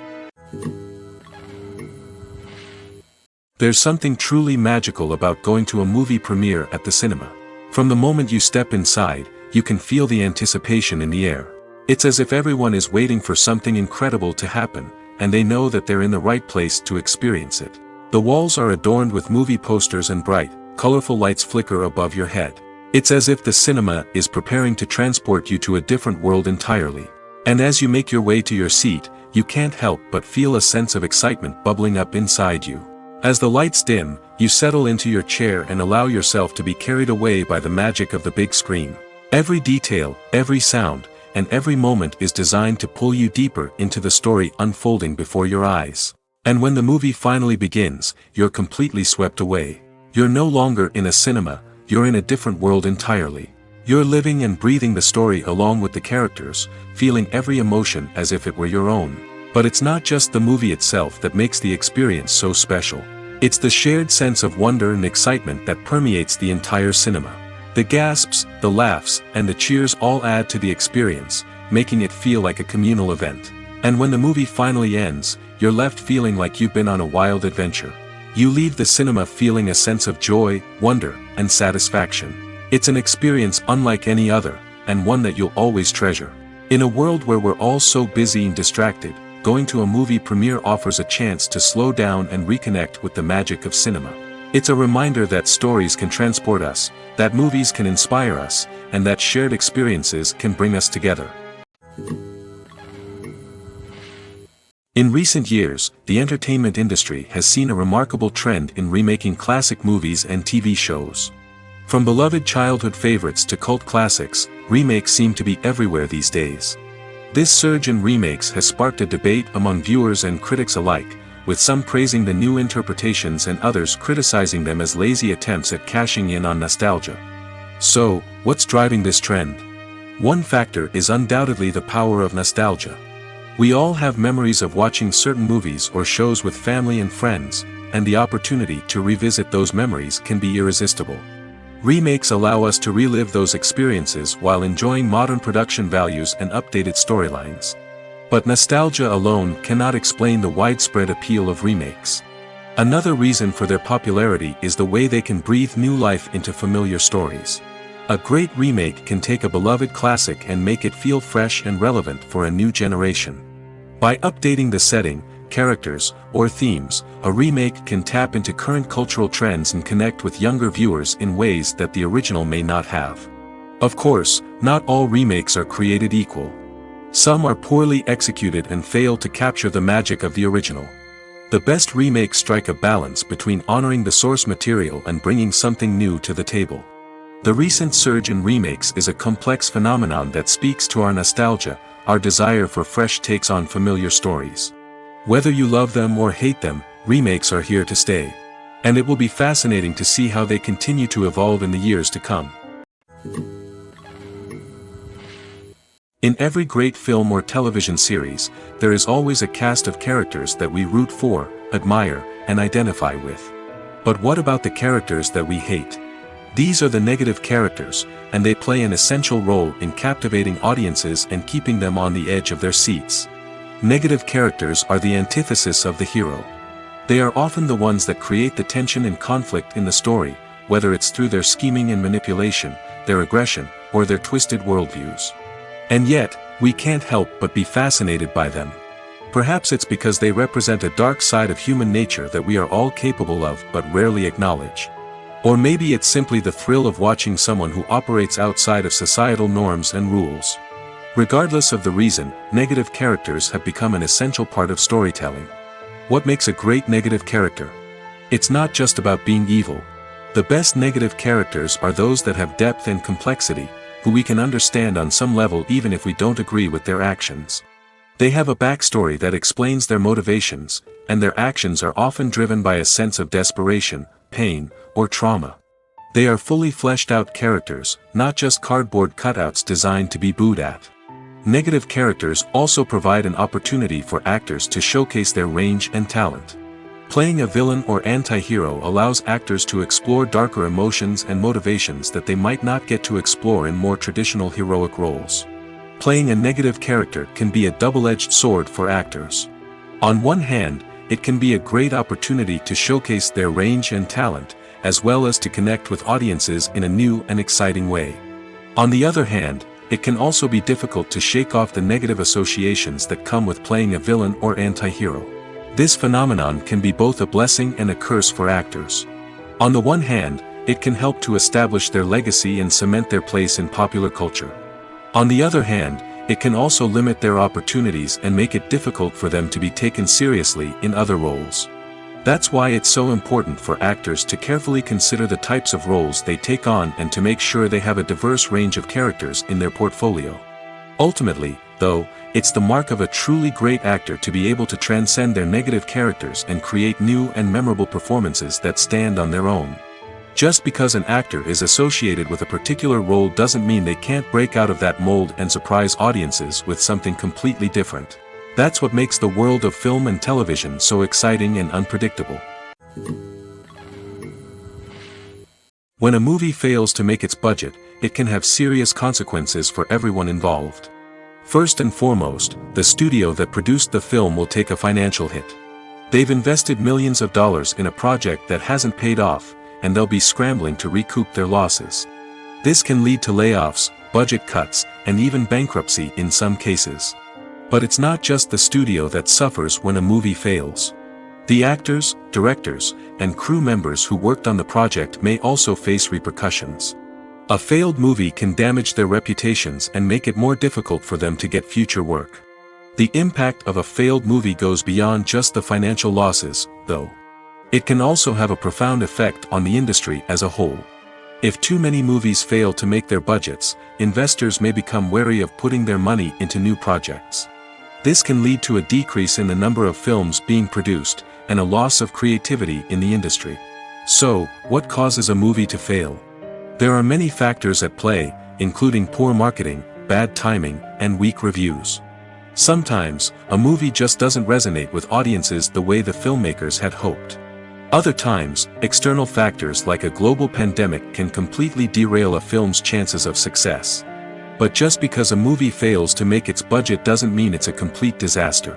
There's something truly magical about going to a movie premiere at the cinema. From the moment you step inside, you can feel the anticipation in the air. It's as if everyone is waiting for something incredible to happen, and they know that they're in the right place to experience it. The walls are adorned with movie posters and bright, colorful lights flicker above your head. It's as if the cinema is preparing to transport you to a different world entirely. And as you make your way to your seat, you can't help but feel a sense of excitement bubbling up inside you. As the lights dim, you settle into your chair and allow yourself to be carried away by the magic of the big screen. Every detail, every sound, and every moment is designed to pull you deeper into the story unfolding before your eyes. And when the movie finally begins, you're completely swept away. You're no longer in a cinema, you're in a different world entirely. You're living and breathing the story along with the characters, feeling every emotion as if it were your own. But it's not just the movie itself that makes the experience so special. It's the shared sense of wonder and excitement that permeates the entire cinema. The gasps, the laughs, and the cheers all add to the experience, making it feel like a communal event. And when the movie finally ends, you're left feeling like you've been on a wild adventure. You leave the cinema feeling a sense of joy, wonder, and satisfaction. It's an experience unlike any other, and one that you'll always treasure. In a world where we're all so busy and distracted, going to a movie premiere offers a chance to slow down and reconnect with the magic of cinema. It's a reminder that stories can transport us, that movies can inspire us, and that shared experiences can bring us together. In recent years, the entertainment industry has seen a remarkable trend in remaking classic movies and TV shows. From beloved childhood favorites to cult classics, remakes seem to be everywhere these days. This surge in remakes has sparked a debate among viewers and critics alike, with some praising the new interpretations and others criticizing them as lazy attempts at cashing in on nostalgia. So, what's driving this trend? One factor is undoubtedly the power of nostalgia. We all have memories of watching certain movies or shows with family and friends, and the opportunity to revisit those memories can be irresistible. Remakes allow us to relive those experiences while enjoying modern production values and updated storylines. But nostalgia alone cannot explain the widespread appeal of remakes. Another reason for their popularity is the way they can breathe new life into familiar stories. A great remake can take a beloved classic and make it feel fresh and relevant for a new generation. By updating the setting, characters, or themes, a remake can tap into current cultural trends and connect with younger viewers in ways that the original may not have. Of course, not all remakes are created equal. Some are poorly executed and fail to capture the magic of the original. The best remakes strike a balance between honoring the source material and bringing something new to the table. The recent surge in remakes is a complex phenomenon that speaks to our nostalgia, our desire for fresh takes on familiar stories. Whether you love them or hate them, remakes are here to stay. And it will be fascinating to see how they continue to evolve in the years to come. In every great film or television series, there is always a cast of characters that we root for, admire, and identify with. But what about the characters that we hate? These are the negative characters, and they play an essential role in captivating audiences and keeping them on the edge of their seats. Negative characters are the antithesis of the hero. They are often the ones that create the tension and conflict in the story, whether it's through their scheming and manipulation, their aggression, or their twisted worldviews. And yet, we can't help but be fascinated by them. Perhaps it's because they represent a dark side of human nature that we are all capable of but rarely acknowledge. Or maybe it's simply the thrill of watching someone who operates outside of societal norms and rules. Regardless of the reason, negative characters have become an essential part of storytelling. What makes a great negative character? It's not just about being evil. The best negative characters are those that have depth and complexity, who we can understand on some level even if we don't agree with their actions. They have a backstory that explains their motivations, and their actions are often driven by a sense of desperation, pain, or trauma. They are fully fleshed out characters, not just cardboard cutouts designed to be booed at. Negative characters also provide an opportunity for actors to showcase their range and talent. Playing a villain or anti-hero allows actors to explore darker emotions and motivations that they might not get to explore in more traditional heroic roles. Playing a negative character can be a double-edged sword for actors. On one hand, it can be a great opportunity to showcase their range and talent, as well as to connect with audiences in a new and exciting way. On the other hand, it can also be difficult to shake off the negative associations that come with playing a villain or anti-hero. This phenomenon can be both a blessing and a curse for actors. On the one hand, it can help to establish their legacy and cement their place in popular culture. On the other hand, it can also limit their opportunities and make it difficult for them to be taken seriously in other roles. That's why it's so important for actors to carefully consider the types of roles they take on and to make sure they have a diverse range of characters in their portfolio. Ultimately, though, it's the mark of a truly great actor to be able to transcend their negative characters and create new and memorable performances that stand on their own. Just because an actor is associated with a particular role doesn't mean they can't break out of that mold and surprise audiences with something completely different. That's what makes the world of film and television so exciting and unpredictable. When a movie fails to make its budget, it can have serious consequences for everyone involved. First and foremost, the studio that produced the film will take a financial hit. They've invested millions of dollars in a project that hasn't paid off, and they'll be scrambling to recoup their losses. This can lead to layoffs, budget cuts, and even bankruptcy in some cases. But it's not just the studio that suffers when a movie fails. The actors, directors, and crew members who worked on the project may also face repercussions. A failed movie can damage their reputations and make it more difficult for them to get future work. The impact of a failed movie goes beyond just the financial losses, though. It can also have a profound effect on the industry as a whole. If too many movies fail to make their budgets, investors may become wary of putting their money into new projects. This can lead to a decrease in the number of films being produced, and a loss of creativity in the industry. So, what causes a movie to fail? There are many factors at play, including poor marketing, bad timing, and weak reviews. Sometimes, a movie just doesn't resonate with audiences the way the filmmakers had hoped. Other times, external factors like a global pandemic can completely derail a film's chances of success. But just because a movie fails to make its budget doesn't mean it's a complete disaster.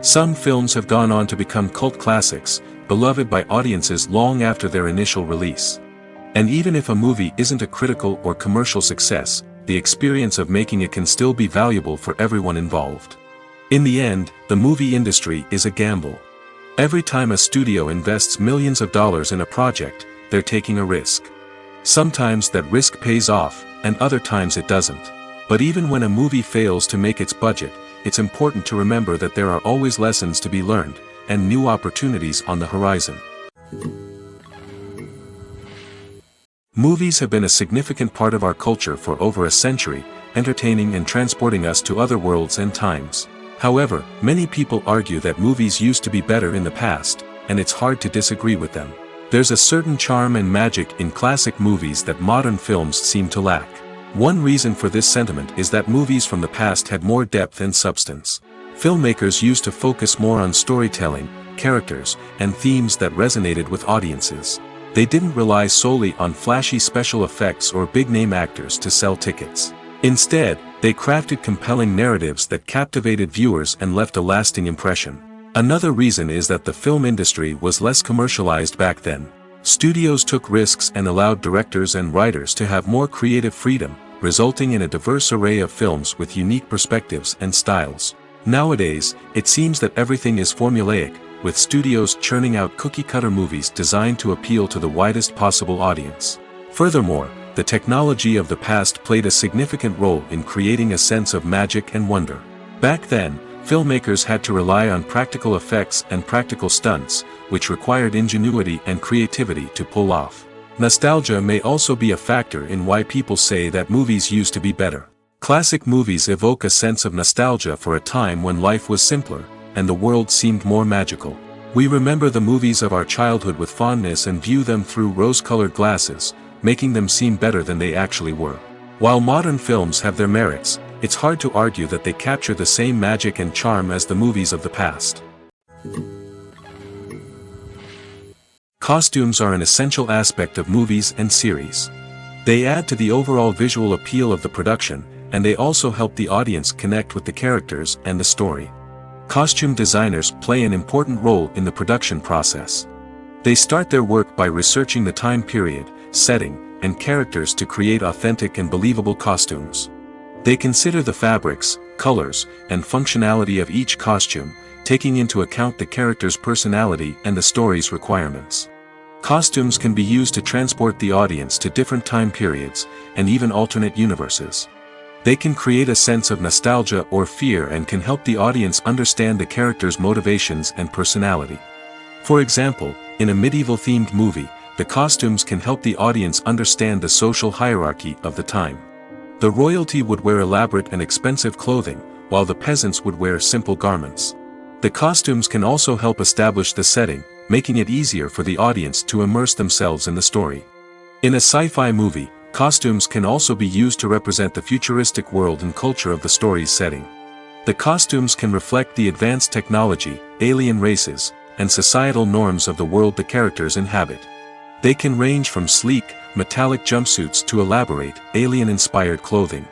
Some films have gone on to become cult classics, beloved by audiences long after their initial release. And even if a movie isn't a critical or commercial success, the experience of making it can still be valuable for everyone involved. In the end, the movie industry is a gamble. Every time a studio invests millions of dollars in a project, they're taking a risk. Sometimes that risk pays off, and other times it doesn't. But even when a movie fails to make its budget, it's important to remember that there are always lessons to be learned, and new opportunities on the horizon. Movies have been a significant part of our culture for over a century, entertaining and transporting us to other worlds and times. However, many people argue that movies used to be better in the past, and it's hard to disagree with them. There's a certain charm and magic in classic movies that modern films seem to lack. One reason for this sentiment is that movies from the past had more depth and substance. Filmmakers used to focus more on storytelling, characters, and themes that resonated with audiences. They didn't rely solely on flashy special effects or big-name actors to sell tickets. Instead, they crafted compelling narratives that captivated viewers and left a lasting impression. Another reason is that the film industry was less commercialized back then. Studios took risks and allowed directors and writers to have more creative freedom, resulting in a diverse array of films with unique perspectives and styles. Nowadays, it seems that everything is formulaic, with studios churning out cookie-cutter movies designed to appeal to the widest possible audience. Furthermore, the technology of the past played a significant role in creating a sense of magic and wonder. Back then, filmmakers had to rely on practical effects and practical stunts, which required ingenuity and creativity to pull off. Nostalgia may also be a factor in why people say that movies used to be better. Classic movies evoke a sense of nostalgia for a time when life was simpler, and the world seemed more magical. We remember the movies of our childhood with fondness and view them through rose-colored glasses, making them seem better than they actually were. While modern films have their merits, it's hard to argue that they capture the same magic and charm as the movies of the past. Costumes are an essential aspect of movies and series. They add to the overall visual appeal of the production, and they also help the audience connect with the characters and the story. Costume designers play an important role in the production process. They start their work by researching the time period, setting, and characters to create authentic and believable costumes. They consider the fabrics, colors, and functionality of each costume, taking into account the character's personality and the story's requirements. Costumes can be used to transport the audience to different time periods, and even alternate universes. They can create a sense of nostalgia or fear and can help the audience understand the character's motivations and personality. For example, in a medieval-themed movie, the costumes can help the audience understand the social hierarchy of the time. The royalty would wear elaborate and expensive clothing, while the peasants would wear simple garments. The costumes can also help establish the setting, making it easier for the audience to immerse themselves in the story. In a sci-fi movie, costumes can also be used to represent the futuristic world and culture of the story's setting. The costumes can reflect the advanced technology, alien races, and societal norms of the world the characters inhabit. They can range from sleek, metallic jumpsuits to elaborate, alien-inspired clothing.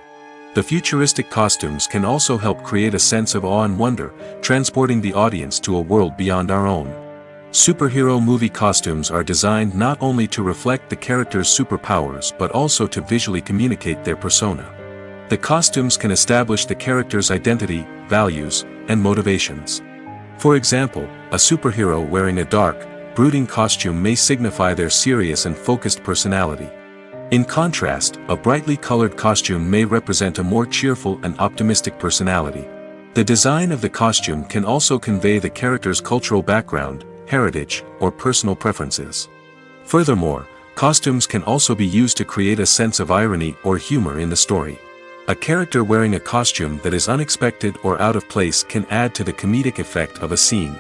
The futuristic costumes can also help create a sense of awe and wonder, transporting the audience to a world beyond our own. Superhero movie costumes are designed not only to reflect the character's superpowers but also to visually communicate their persona. The costumes can establish the character's identity, values, and motivations. For example, a superhero wearing a dark, brooding costume may signify their serious and focused personality. In contrast, a brightly colored costume may represent a more cheerful and optimistic personality. The design of the costume can also convey the character's cultural background, heritage, or personal preferences. Furthermore, costumes can also be used to create a sense of irony or humor in the story. A character wearing a costume that is unexpected or out of place can add to the comedic effect of a scene.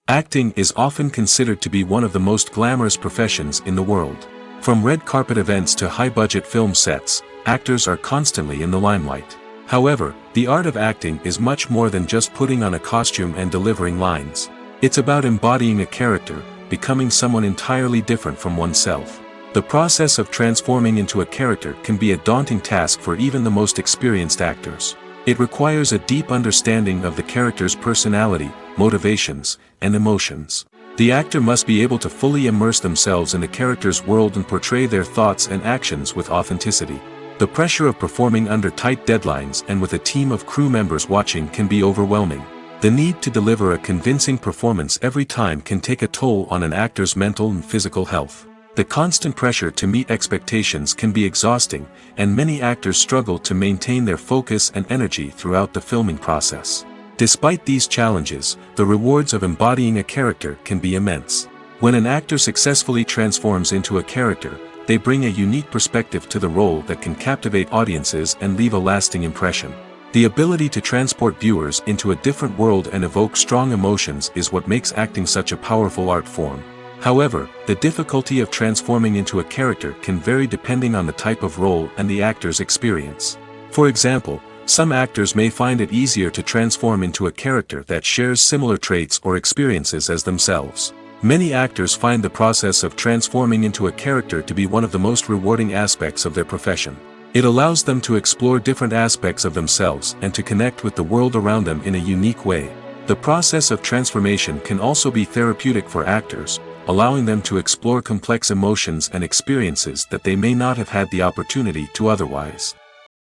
Acting is often considered to be one of the most glamorous professions in the world. From red carpet events to high-budget film sets, actors are constantly in the limelight. However, the art of acting is much more than just putting on a costume and delivering lines. It's about embodying a character, becoming someone entirely different from oneself. The process of transforming into a character can be a daunting task for even the most experienced actors. It requires a deep understanding of the character's personality, motivations, and emotions. The actor must be able to fully immerse themselves in the character's world and portray their thoughts and actions with authenticity. The pressure of performing under tight deadlines and with a team of crew members watching can be overwhelming. The need to deliver a convincing performance every time can take a toll on an actor's mental and physical health. The constant pressure to meet expectations can be exhausting, and many actors struggle to maintain their focus and energy throughout the filming process. Despite these challenges, the rewards of embodying a character can be immense. When an actor successfully transforms into a character, they bring a unique perspective to the role that can captivate audiences and leave a lasting impression. The ability to transport viewers into a different world and evoke strong emotions is what makes acting such a powerful art form. However, the difficulty of transforming into a character can vary depending on the type of role and the actor's experience. For example, some actors may find it easier to transform into a character that shares similar traits or experiences as themselves. Many actors find the process of transforming into a character to be one of the most rewarding aspects of their profession. It allows them to explore different aspects of themselves and to connect with the world around them in a unique way. The process of transformation can also be therapeutic for actors, allowing them to explore complex emotions and experiences that they may not have had the opportunity to otherwise.